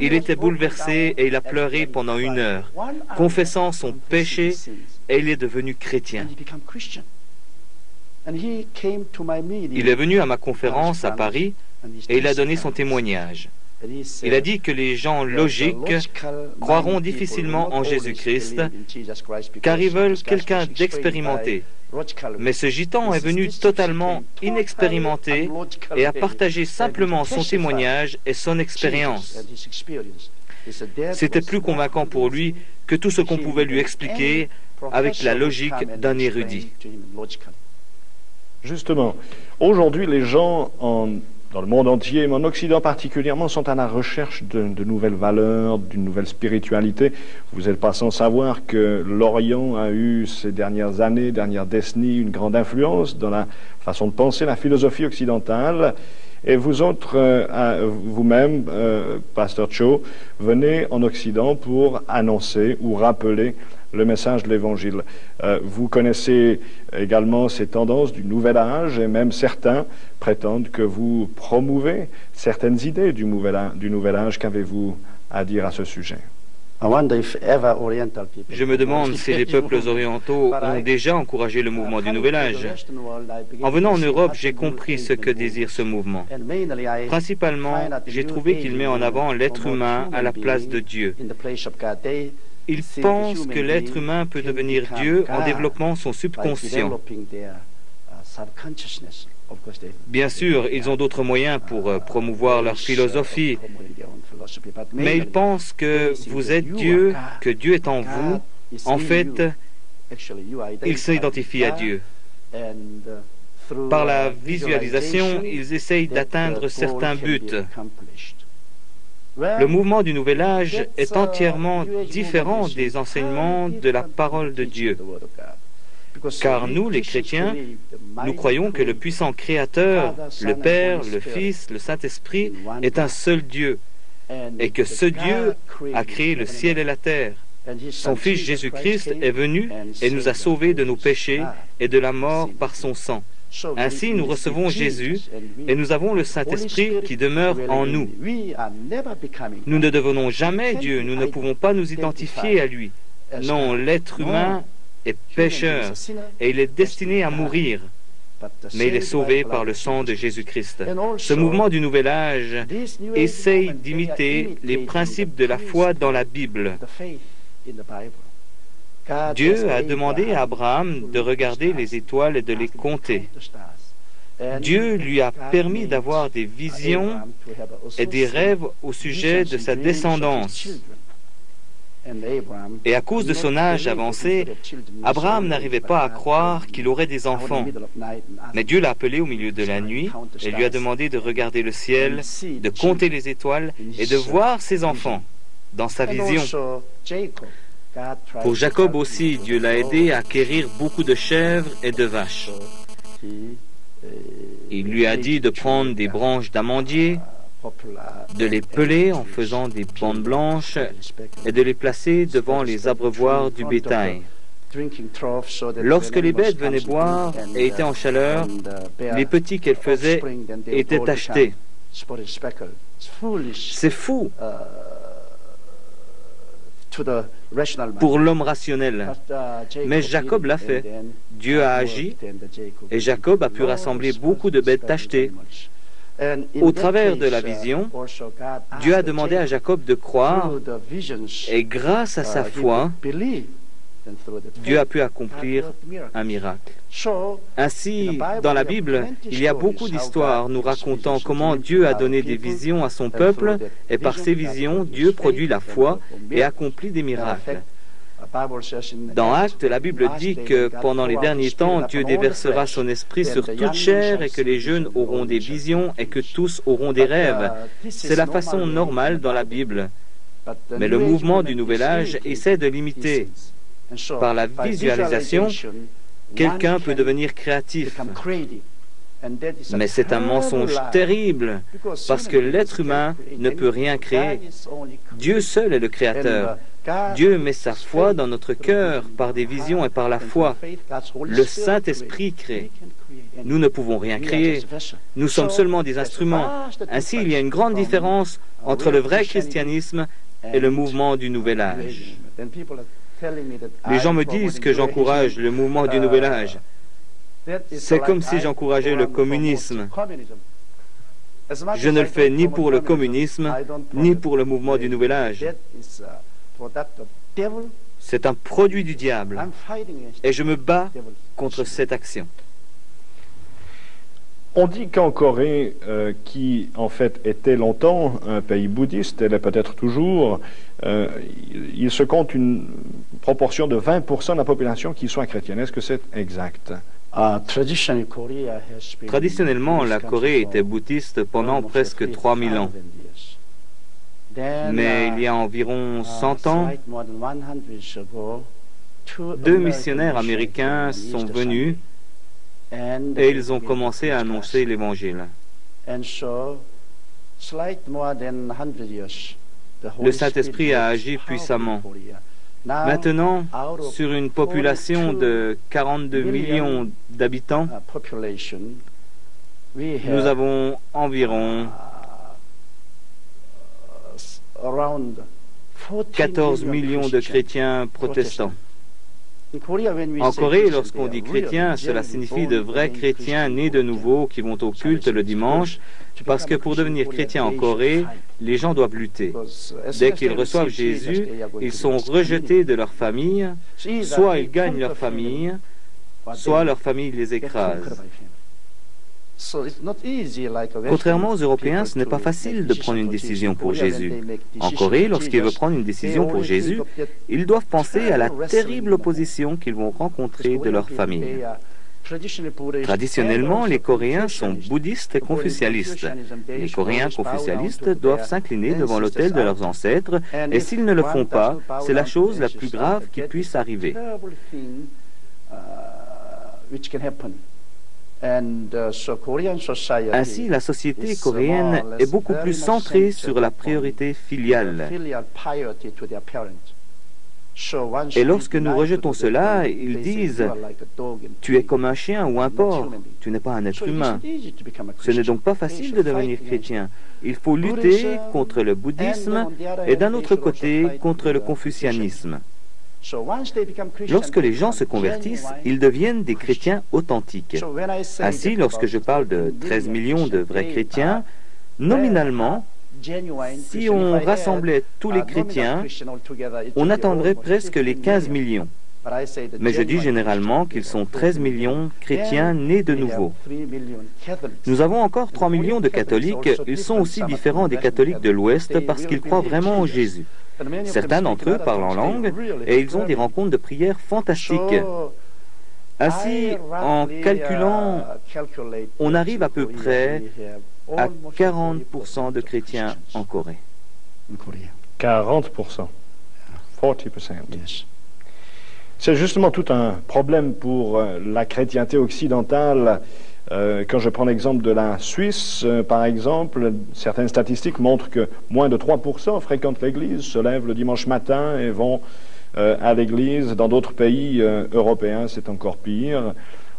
Il était bouleversé et il a pleuré pendant 1 heure, confessant son péché, et il est devenu chrétien. Il est venu à ma conférence à Paris et il a donné son témoignage. Il a dit que les gens logiques croiront difficilement en Jésus-Christ car ils veulent quelqu'un d'expérimenté. Mais ce gitan est venu totalement inexpérimenté et a partagé simplement son témoignage et son expérience. C'était plus convaincant pour lui que tout ce qu'on pouvait lui expliquer avec la logique d'un érudit. Justement, aujourd'hui, les gens dans le monde entier, mais en Occident particulièrement, sont à la recherche de nouvelles valeurs, d'une nouvelle spiritualité. Vous n'êtes pas sans savoir que l'Orient a eu ces dernières années, dernières décennies, une grande influence dans la façon de penser, la philosophie occidentale. Et vous autres, vous-même, Pasteur Cho, venez en Occident pour annoncer ou rappeler le message de l'Évangile. Vous connaissez également ces tendances du Nouvel Âge, et même certains prétendent que vous promouvez certaines idées du Nouvel Âge. Qu'avez-vous à dire à ce sujet? Je me demande si les peuples orientaux ont déjà encouragé le mouvement du Nouvel Âge. En venant en Europe, j'ai compris ce que désire ce mouvement. Principalement, j'ai trouvé qu'il met en avant l'être humain à la place de Dieu. Il pense que l'être humain peut devenir Dieu en développant son subconscient. Bien sûr, ils ont d'autres moyens pour promouvoir leur philosophie, mais ils pensent que vous êtes Dieu, que Dieu est en vous. En fait, ils s'identifient à Dieu. Par la visualisation, ils essayent d'atteindre certains buts. Le mouvement du Nouvel Âge est entièrement différent des enseignements de la parole de Dieu. Car nous, les chrétiens, nous croyons que le puissant Créateur, le Père, le Fils, le Saint-Esprit, est un seul Dieu, et que ce Dieu a créé le ciel et la terre. Son Fils Jésus-Christ est venu et nous a sauvés de nos péchés et de la mort par son sang. Ainsi, nous recevons Jésus et nous avons le Saint-Esprit qui demeure en nous. Nous ne devenons jamais Dieu, nous ne pouvons pas nous identifier à lui. Non, l'être humain est pécheur et il est destiné à mourir, mais il est sauvé par le sang de Jésus-Christ. Ce mouvement du Nouvel Âge essaye d'imiter les principes de la foi dans la Bible. Dieu a demandé à Abraham de regarder les étoiles et de les compter. Dieu lui a permis d'avoir des visions et des rêves au sujet de sa descendance. Et à cause de son âge avancé, Abraham n'arrivait pas à croire qu'il aurait des enfants. Mais Dieu l'a appelé au milieu de la nuit et lui a demandé de regarder le ciel, de compter les étoiles et de voir ses enfants dans sa vision. Pour Jacob aussi, Dieu l'a aidé à acquérir beaucoup de chèvres et de vaches. Il lui a dit de prendre des branches d'amandier, de les peler en faisant des bandes blanches et de les placer devant les abreuvoirs du bétail. Lorsque les bêtes venaient boire et étaient en chaleur, les petits qu'elles faisaient étaient tachetés. C'est fou pour l'homme rationnel. Mais Jacob l'a fait. Dieu a agi et Jacob a pu rassembler beaucoup de bêtes tachetées. Au travers de la vision, Dieu a demandé à Jacob de croire et grâce à sa foi, Dieu a pu accomplir un miracle. Ainsi, dans la Bible, il y a beaucoup d'histoires nous racontant comment Dieu a donné des visions à son peuple et par ces visions, Dieu produit la foi et accomplit des miracles. Dans Actes, la Bible dit que pendant les derniers temps, Dieu déversera son esprit sur toute chair et que les jeunes auront des visions et que tous auront des rêves. C'est la façon normale dans la Bible. Mais le mouvement du Nouvel Âge essaie de l'imiter. Par la visualisation, quelqu'un peut devenir créatif. Mais c'est un mensonge terrible, parce que l'être humain ne peut rien créer. Dieu seul est le créateur. Dieu met sa foi dans notre cœur par des visions et par la foi. Le Saint-Esprit crée. Nous ne pouvons rien créer. Nous sommes seulement des instruments. Ainsi, il y a une grande différence entre le vrai christianisme et le mouvement du Nouvel Âge. Les gens me disent que j'encourage le mouvement du Nouvel Âge. C'est comme si j'encourageais le communisme. Je ne le fais ni pour le communisme, ni pour le mouvement du Nouvel Âge. C'est un produit du diable. Et je me bats contre cette action. On dit qu'en Corée, qui en fait était longtemps un pays bouddhiste, elle est peut-être toujours, il se compte une proportion de 20% de la population qui soit chrétienne. Est-ce que c'est exact? Traditionnellement, la Corée était bouddhiste pendant presque 3000 ans. Mais il y a environ 100 ans, deux missionnaires américains sont venus et ils ont commencé à annoncer l'Évangile. Le Saint-Esprit a agi puissamment. Maintenant, sur une population de 42 millions d'habitants, nous avons environ 14 millions de chrétiens protestants. En Corée, lorsqu'on dit chrétien, cela signifie de vrais chrétiens nés de nouveau qui vont au culte le dimanche, parce que pour devenir chrétien en Corée, les gens doivent lutter. Dès qu'ils reçoivent Jésus, ils sont rejetés de leur famille, soit ils gagnent leur famille, soit leur famille les écrase. Contrairement aux Européens, ce n'est pas facile de prendre une décision pour Jésus. En Corée, lorsqu'ils veulent prendre une décision pour Jésus, ils doivent penser à la terrible opposition qu'ils vont rencontrer de leur famille. Traditionnellement, les Coréens sont bouddhistes et confucialistes. Les Coréens confucialistes doivent s'incliner devant l'autel de leurs ancêtres, et s'ils ne le font pas, c'est la chose la plus grave qui puisse arriver. Ainsi, la société coréenne est beaucoup plus centrée sur la priorité filiale. Et lorsque nous rejetons cela, ils disent « Tu es comme un chien ou un porc, tu n'es pas un être humain ». Ce n'est donc pas facile de devenir chrétien. Il faut lutter contre le bouddhisme et d'un autre côté contre le confucianisme. Lorsque les gens se convertissent, ils deviennent des chrétiens authentiques. Ainsi, lorsque je parle de 13 millions de vrais chrétiens, nominalement, si on rassemblait tous les chrétiens, on atteindrait presque les 15 millions. Mais je dis généralement qu'ils sont 13 millions chrétiens nés de nouveau. Nous avons encore 3 millions de catholiques. Ils sont aussi différents des catholiques de l'Ouest parce qu'ils croient vraiment en Jésus. Certains d'entre eux parlent en langue et ils ont des rencontres de prière fantastiques. Ainsi, en calculant, on arrive à peu près à 40% de chrétiens en Corée. 40%. 40%. C'est justement tout un problème pour la chrétienté occidentale. Quand je prends l'exemple de la Suisse, par exemple, certaines statistiques montrent que moins de 3% fréquentent l'Église, se lèvent le dimanche matin et vont à l'Église. Dans d'autres pays européens, c'est encore pire.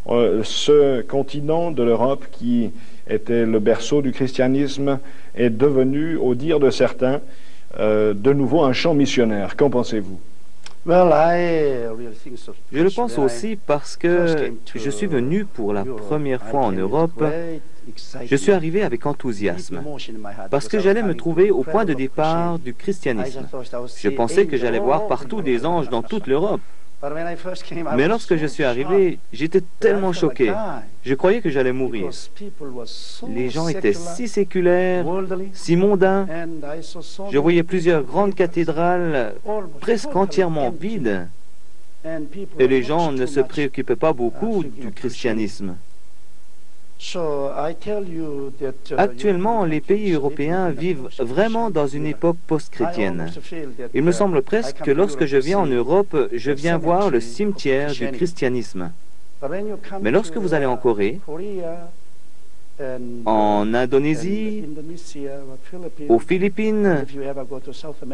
Ce continent de l'Europe qui était le berceau du christianisme est devenu, au dire de certains, de nouveau un champ missionnaire. Qu'en pensez-vous? Je le pense aussi parce que je suis venu pour la première fois en Europe. Je suis arrivé avec enthousiasme parce que j'allais me trouver au point de départ du christianisme. Je pensais que j'allais voir partout des anges dans toute l'Europe. Mais lorsque je suis arrivé, j'étais tellement choqué. Je croyais que j'allais mourir. Les gens étaient si séculaires, si mondains. Je voyais plusieurs grandes cathédrales presque entièrement vides. Et les gens ne se préoccupaient pas beaucoup du christianisme. Actuellement, les pays européens vivent vraiment dans une époque post-chrétienne. Il me semble presque que lorsque je viens en Europe, je viens voir le cimetière du christianisme. Mais lorsque vous allez en Corée, en Indonésie, aux Philippines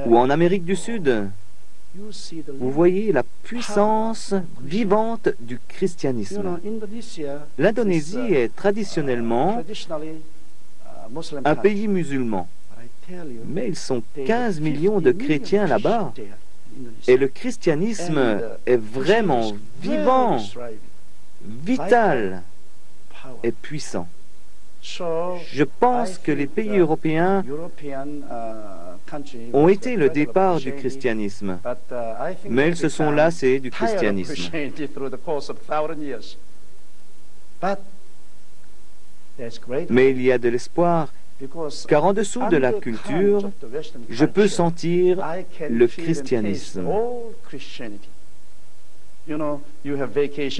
ou en Amérique du Sud, vous voyez la puissance vivante du christianisme. L'Indonésie est traditionnellement un pays musulman, mais ils sont 15 millions de chrétiens là-bas, et le christianisme est vraiment vivant, vital et puissant. Je pense que les pays européens ont été le départ du christianisme, mais ils se sont lassés du christianisme. Mais il y a de l'espoir, car en dessous de la culture, je peux sentir le christianisme.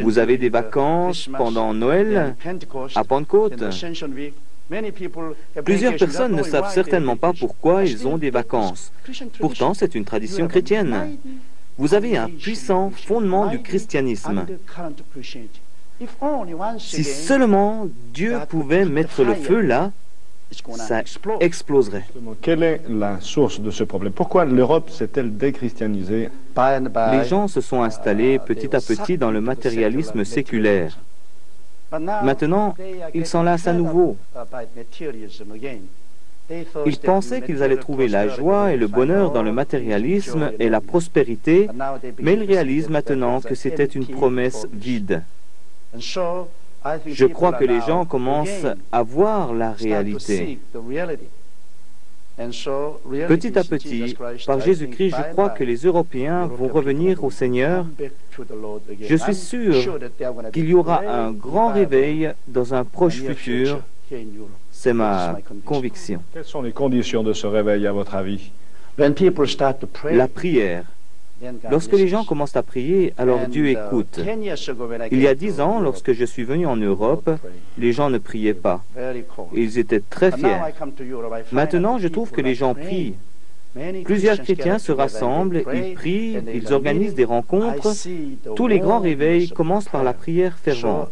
Vous avez des vacances pendant Noël, à Pentecôte. Plusieurs personnes ne savent certainement pas pourquoi ils ont des vacances. Pourtant, c'est une tradition chrétienne. Vous avez un puissant fondement du christianisme. Si seulement Dieu pouvait mettre le feu là, ça exploserait. Quelle est la source de ce problème? Pourquoi l'Europe s'est-elle déchristianisée? Les gens se sont installés petit à petit dans le matérialisme séculaire. Maintenant, ils s'en lassent à nouveau. Ils pensaient qu'ils allaient trouver la joie et le bonheur dans le matérialisme et la prospérité, mais ils réalisent maintenant que c'était une promesse vide. Je crois que les gens commencent à voir la réalité. Petit à petit, par Jésus-Christ, je crois que les Européens vont revenir au Seigneur. Je suis sûr qu'il y aura un grand réveil dans un proche futur. C'est ma conviction. Quelles sont les conditions de ce réveil, à votre avis? La prière. Lorsque les gens commencent à prier, alors Dieu écoute. Il y a 10 ans, lorsque je suis venu en Europe, les gens ne priaient pas. Ils étaient très fiers. Maintenant, je trouve que les gens prient. Plusieurs chrétiens se rassemblent, ils prient, ils organisent des rencontres. Tous les grands réveils commencent par la prière fervente.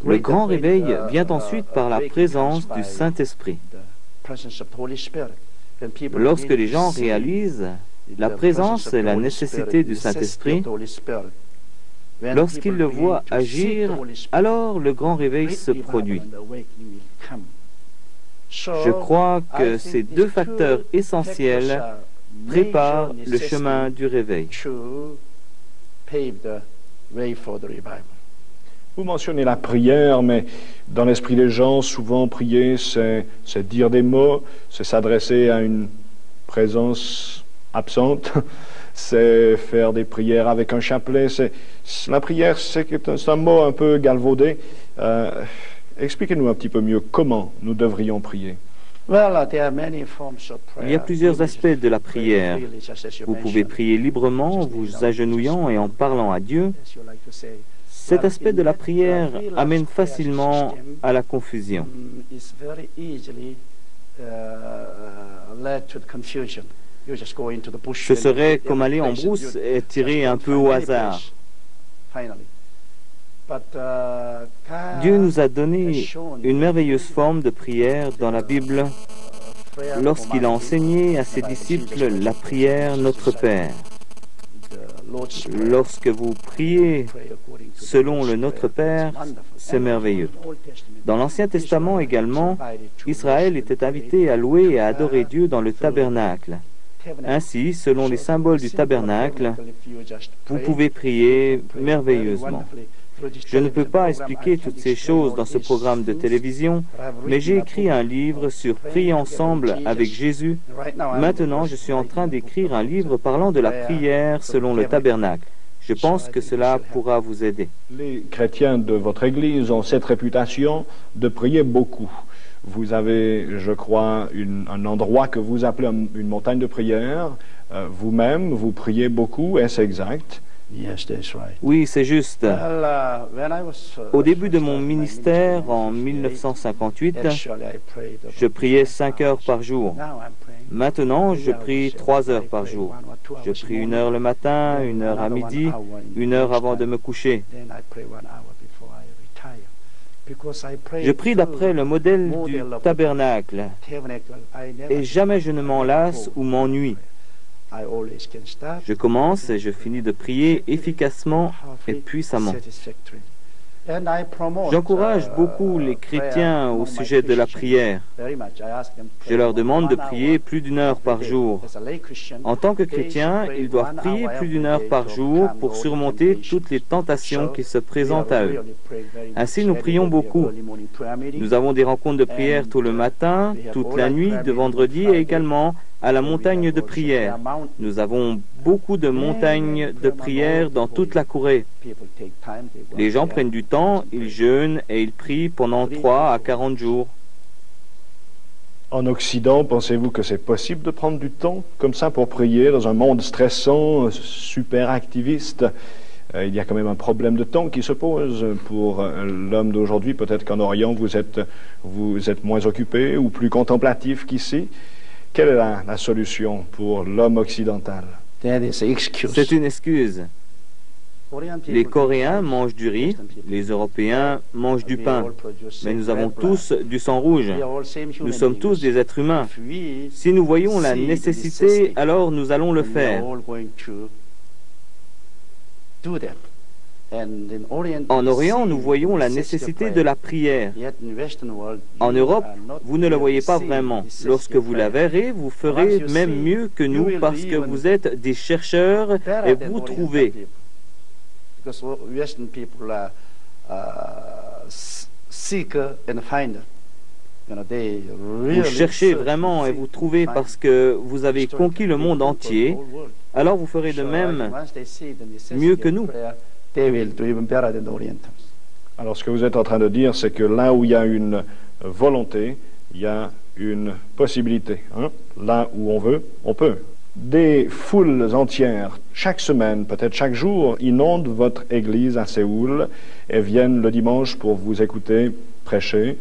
Le grand réveil vient ensuite par la présence du Saint-Esprit. Lorsque les gens réalisent la présence et la nécessité du Saint-Esprit, lorsqu'ils le voient agir, alors le grand réveil se produit. Je crois que ces deux facteurs essentiels préparent le chemin du réveil. Vous mentionnez la prière, mais dans l'esprit des gens, souvent prier, c'est dire des mots, c'est s'adresser à une présence absente, c'est faire des prières avec un chapelet. La prière, c'est un mot un peu galvaudé. Expliquez-nous un petit peu mieux comment nous devrions prier. Il y a plusieurs aspects de la prière. Vous pouvez prier librement, vous agenouillant et en parlant à Dieu. Cet aspect de la prière amène facilement à la confusion. Ce serait comme aller en brousse et tirer un peu au hasard. Dieu nous a donné une merveilleuse forme de prière dans la Bible lorsqu'il a enseigné à ses disciples la prière Notre Père. Lorsque vous priez selon le Notre Père, c'est merveilleux. Dans l'Ancien Testament également, Israël était invité à louer et à adorer Dieu dans le tabernacle. Ainsi, selon les symboles du tabernacle, vous pouvez prier merveilleusement. Je ne peux pas expliquer toutes ces choses dans ce programme de télévision, mais j'ai écrit un livre sur Prier ensemble avec Jésus. Maintenant, je suis en train d'écrire un livre parlant de la prière selon le tabernacle. Je pense que cela pourra vous aider. Les chrétiens de votre Église ont cette réputation de prier beaucoup. Vous avez, je crois, un endroit que vous appelez une montagne de prière. Vous-même, vous priez beaucoup, est-ce exact? Oui, c'est juste. Au début de mon ministère, en 1958, je priais 5 heures par jour. Maintenant, je prie 3 heures par jour. Je prie 1 heure le matin, 1 heure à midi, 1 heure avant de me coucher. Je prie d'après le modèle du tabernacle et jamais je ne m'en lasse ou m'ennuie. Je commence et je finis de prier efficacement et puissamment. J'encourage beaucoup les chrétiens au sujet de la prière. Je leur demande de prier plus d'1 heure par jour. En tant que chrétiens, ils doivent prier plus d'1 heure par jour pour surmonter toutes les tentations qui se présentent à eux. Ainsi, nous prions beaucoup. Nous avons des rencontres de prière tout le matin, toute la nuit, de vendredi et également à la montagne de prière. Nous avons beaucoup de montagnes de prière dans toute la Corée. Les gens prennent du temps, ils jeûnent et ils prient pendant 3 à 40 jours. En Occident, pensez-vous que c'est possible de prendre du temps comme ça pour prier dans un monde stressant, super activiste? Il y a quand même un problème de temps qui se pose pour l'homme d'aujourd'hui. Peut-être qu'en Orient, vous êtes moins occupé ou plus contemplatif qu'ici. Quelle est la solution pour l'homme occidental? C'est une excuse. Les Coréens mangent du riz, les Européens mangent du pain, mais nous avons tous du sang rouge. Nous sommes tous des êtres humains. Si nous voyons la nécessité, alors nous allons le faire. En Orient, nous voyons la nécessité de la prière. En Europe, vous ne le voyez pas vraiment. Lorsque vous la verrez, vous ferez même mieux que nous parce que vous êtes des chercheurs et vous trouvez. Vous cherchez vraiment et vous trouvez parce que vous avez conquis le monde entier, alors vous ferez de même mieux que nous. Alors ce que vous êtes en train de dire, c'est que là où il y a une volonté, il y a une possibilité. Là où on veut, on peut. Des foules entières, chaque semaine, peut-être chaque jour, inondent votre église à Séoul et viennent le dimanche pour vous écouter prêcher.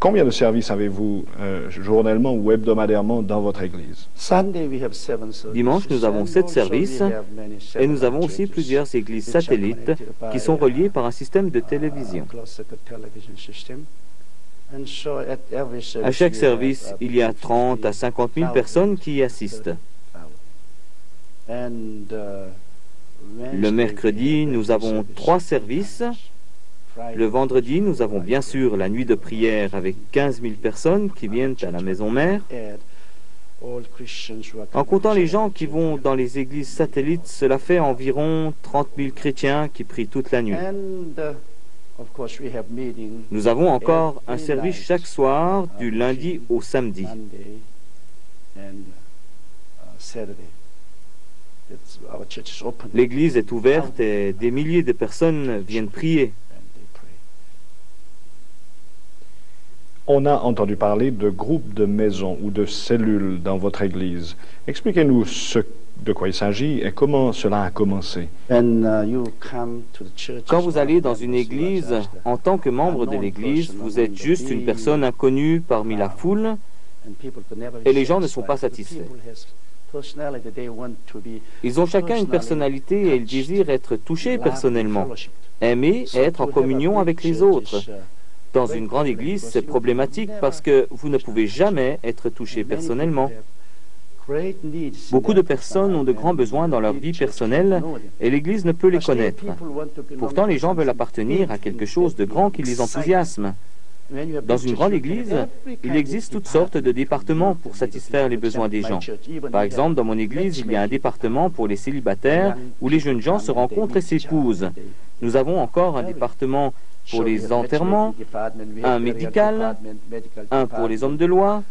Combien de services avez-vous journellement ou hebdomadairement dans votre église? Dimanche, nous avons 7 services et nous avons aussi plusieurs églises satellites qui sont reliées par un système de télévision. À chaque service, il y a 30 à 50 000 personnes qui y assistent. Le mercredi, nous avons 3 services. Le vendredi, nous avons bien sûr la nuit de prière avec 15 000 personnes qui viennent à la maison mère. En comptant les gens qui vont dans les églises satellites, cela fait environ 30 000 chrétiens qui prient toute la nuit. Nous avons encore un service chaque soir du lundi au samedi. L'église est ouverte et des milliers de personnes viennent prier. On a entendu parler de groupes de maisons ou de cellules dans votre église. Expliquez-nous de quoi il s'agit et comment cela a commencé. Quand vous allez dans une église, en tant que membre de l'église, vous êtes juste une personne inconnue parmi la foule et les gens ne sont pas satisfaits. Ils ont chacun une personnalité et ils désirent être touchés personnellement, aimer et être en communion avec les autres. Dans une grande église, c'est problématique parce que vous ne pouvez jamais être touché personnellement. Beaucoup de personnes ont de grands besoins dans leur vie personnelle et l'Église ne peut les connaître. Pourtant, les gens veulent appartenir à quelque chose de grand qui les enthousiasme. Dans une grande église, il existe toutes sortes de départements pour satisfaire les besoins des gens. Par exemple, dans mon église, il y a un département pour les célibataires où les jeunes gens se rencontrent et s'épousent. Nous avons encore un département pour les enterrements, un médical, un pour les hommes de loi.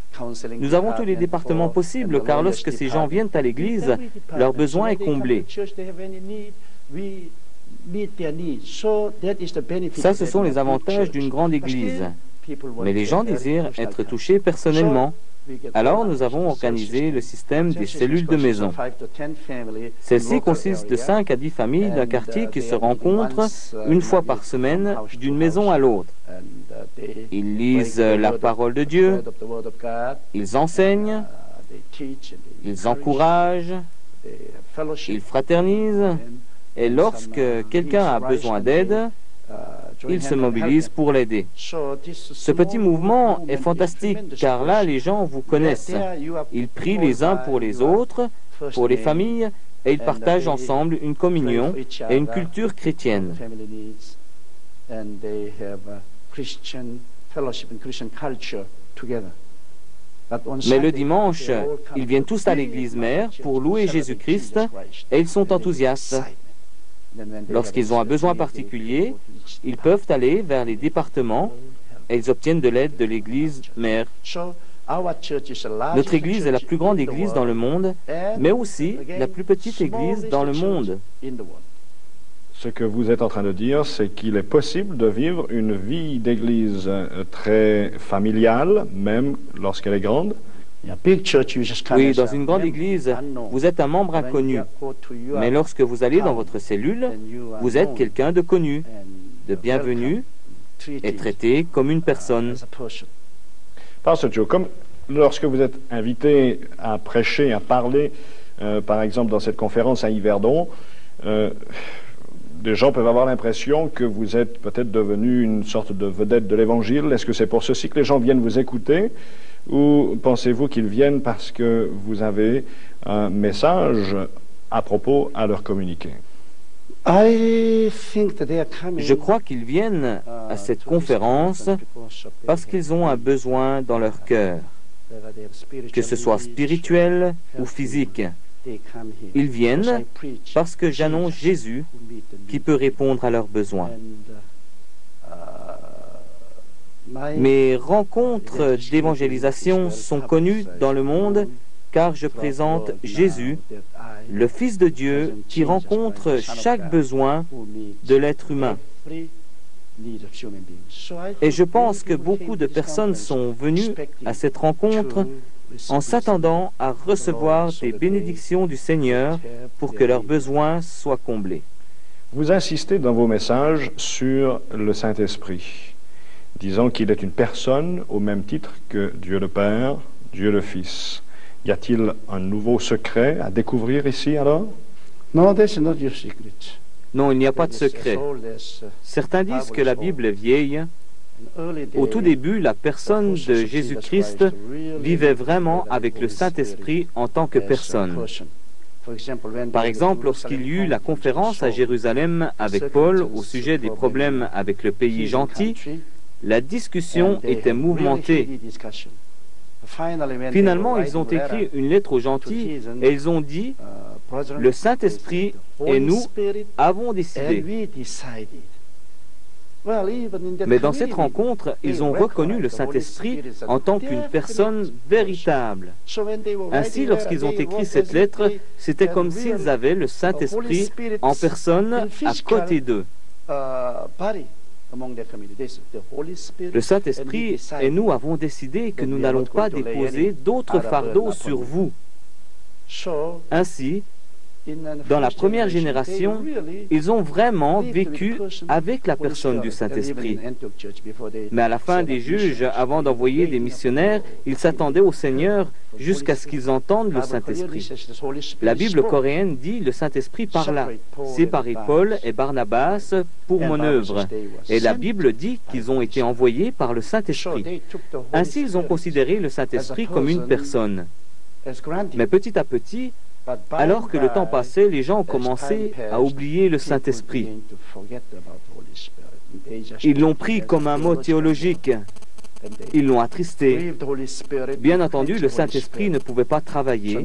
Nous avons tous les départements possibles car lorsque ces gens viennent à l'église, leur besoin est comblé. Ça, ce sont les avantages d'une grande église. Mais les gens désirent être touchés personnellement. Alors, nous avons organisé le système des cellules de maison. Celles-ci consistent de 5 à 10 familles d'un quartier qui se rencontrent une fois par semaine d'une maison à l'autre. Ils lisent la parole de Dieu, ils enseignent, ils encouragent, ils fraternisent, et lorsque quelqu'un a besoin d'aide, ils se mobilisent pour l'aider. Ce petit mouvement est fantastique car là, les gens vous connaissent. Ils prient les uns pour les autres, pour les familles, et ils partagent ensemble une communion et une culture chrétienne. Mais le dimanche, ils viennent tous à l'église mère pour louer Jésus-Christ et ils sont enthousiastes. Lorsqu'ils ont un besoin particulier, ils peuvent aller vers les départements et ils obtiennent de l'aide de l'église mère. Notre église est la plus grande église dans le monde, mais aussi la plus petite église dans le monde. Ce que vous êtes en train de dire, c'est qu'il est possible de vivre une vie d'église très familiale, même lorsqu'elle est grande. Oui, dans une grande église, vous êtes un membre inconnu. Mais lorsque vous allez dans votre cellule, vous êtes quelqu'un de connu, de bienvenu et traité comme une personne. Pasteur Joe, comme lorsque vous êtes invité à prêcher, à parler, par exemple dans cette conférence à Yverdon, des gens peuvent avoir l'impression que vous êtes peut-être devenu une sorte de vedette de l'Évangile. Est-ce que c'est pour ceci que les gens viennent vous écouter? Ou pensez-vous qu'ils viennent parce que vous avez un message à propos à leur communiquer? Je crois qu'ils viennent à cette conférence parce qu'ils ont un besoin dans leur cœur, que ce soit spirituel ou physique. Ils viennent parce que j'annonce Jésus qui peut répondre à leurs besoins. Mes rencontres d'évangélisation sont connues dans le monde car je présente Jésus, le Fils de Dieu, qui rencontre chaque besoin de l'être humain. Et je pense que beaucoup de personnes sont venues à cette rencontre en s'attendant à recevoir des bénédictions du Seigneur pour que leurs besoins soient comblés. Vous insistez dans vos messages sur le Saint-Esprit, disant qu'il est une personne au même titre que Dieu le Père, Dieu le Fils. Y a-t-il un nouveau secret à découvrir ici alors? Non, il n'y a pas de secret. Certains disent que la Bible est vieille. Au tout début, la personne de Jésus-Christ vivait vraiment avec le Saint-Esprit en tant que personne. Par exemple, lorsqu'il y eut la conférence à Jérusalem avec Paul au sujet des problèmes avec le pays gentil, la discussion était mouvementée. Finalement, ils ont écrit une lettre aux gentils et ils ont dit, le Saint-Esprit et nous avons décidé. Mais dans cette rencontre, ils ont reconnu le Saint-Esprit en tant qu'une personne véritable. Ainsi, lorsqu'ils ont écrit cette lettre, c'était comme s'ils avaient le Saint-Esprit en personne à côté d'eux. Le Saint-Esprit et nous avons décidé que nous n'allons pas déposer d'autres fardeaux sur vous. Ainsi, dans la première génération, ils ont vraiment vécu avec la personne du Saint-Esprit. Mais à la fin des juges, avant d'envoyer des missionnaires, ils s'attendaient au Seigneur jusqu'à ce qu'ils entendent le Saint-Esprit. La Bible coréenne dit le Saint-Esprit parla, séparé Paul et Barnabas pour mon œuvre. Et la Bible dit qu'ils ont été envoyés par le Saint-Esprit. Ainsi, ils ont considéré le Saint-Esprit comme une personne. Mais petit à petit, alors que le temps passait, les gens ont commencé à oublier le Saint-Esprit. Ils l'ont pris comme un mot théologique. Ils l'ont attristé. Bien entendu, le Saint-Esprit ne pouvait pas travailler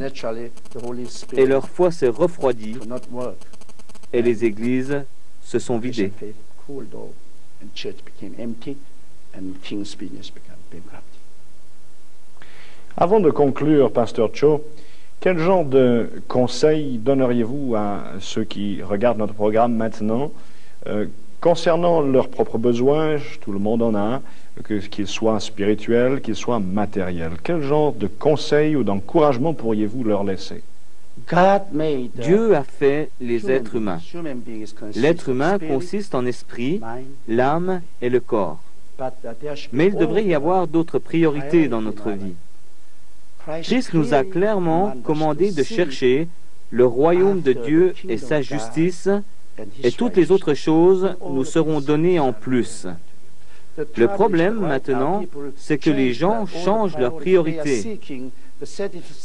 et leur foi s'est refroidie et les églises se sont vidées. Avant de conclure, Pasteur Cho, quel genre de conseils donneriez-vous à ceux qui regardent notre programme maintenant concernant leurs propres besoins? Tout le monde en a, qu'ils soient spirituels, qu'ils soient matériels. Quel genre de conseils ou d'encouragement pourriez-vous leur laisser? Dieu a fait les êtres humains. L'être humain consiste en esprit, l'âme et le corps. Mais il devrait y avoir d'autres priorités dans notre vie. Christ nous a clairement commandé de chercher le royaume de Dieu et sa justice, et toutes les autres choses nous seront données en plus. Le problème maintenant, c'est que les gens changent leurs priorités.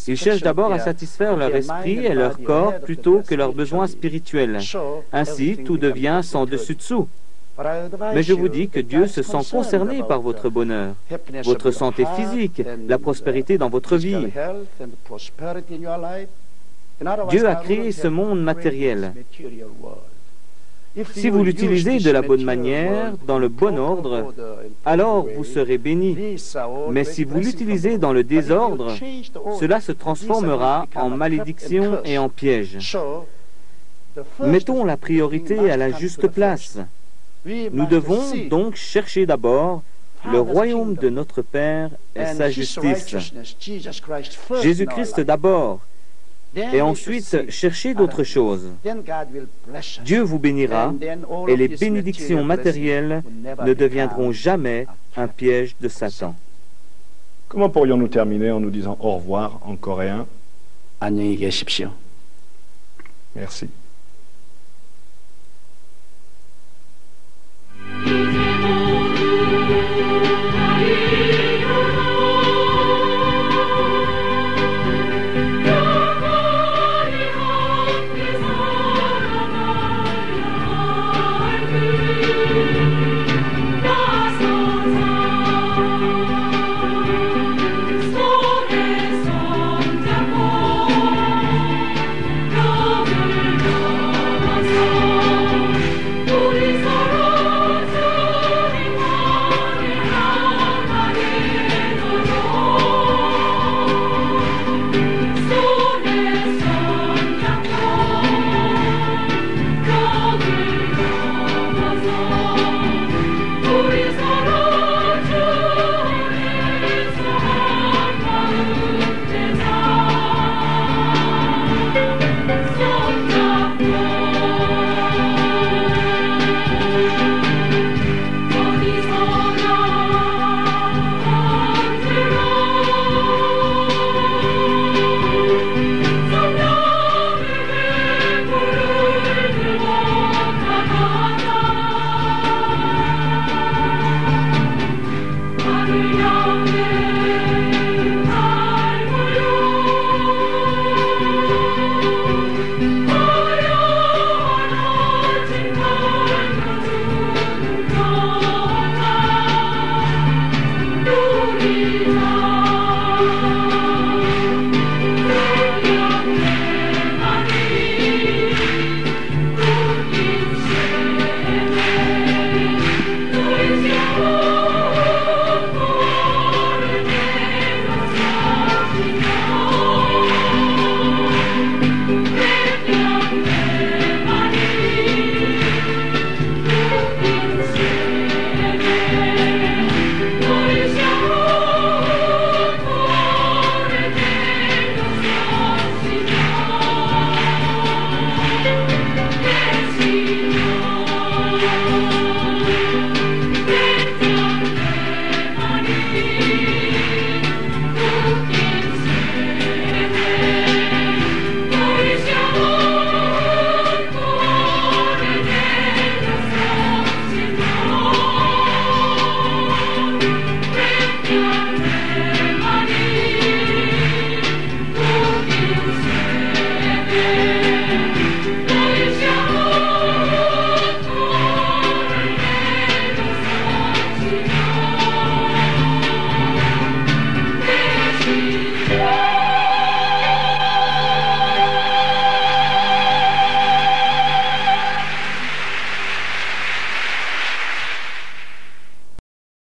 Ils cherchent d'abord à satisfaire leur esprit et leur corps plutôt que leurs besoins spirituels. Ainsi, tout devient sans dessus-dessous. Mais je vous dis que Dieu se sent concerné par votre bonheur, votre santé physique, la prospérité dans votre vie. Dieu a créé ce monde matériel. Si vous l'utilisez de la bonne manière, dans le bon ordre, alors vous serez béni. Mais si vous l'utilisez dans le désordre, cela se transformera en malédiction et en piège. Mettons la priorité à la juste place. Nous devons donc chercher d'abord le royaume de notre Père et sa justice. Jésus-Christ d'abord, et ensuite chercher d'autres choses. Dieu vous bénira, et les bénédictions matérielles ne deviendront jamais un piège de Satan. Comment pourrions-nous terminer en nous disant au revoir en coréen? 안녕히 계십시오. Merci.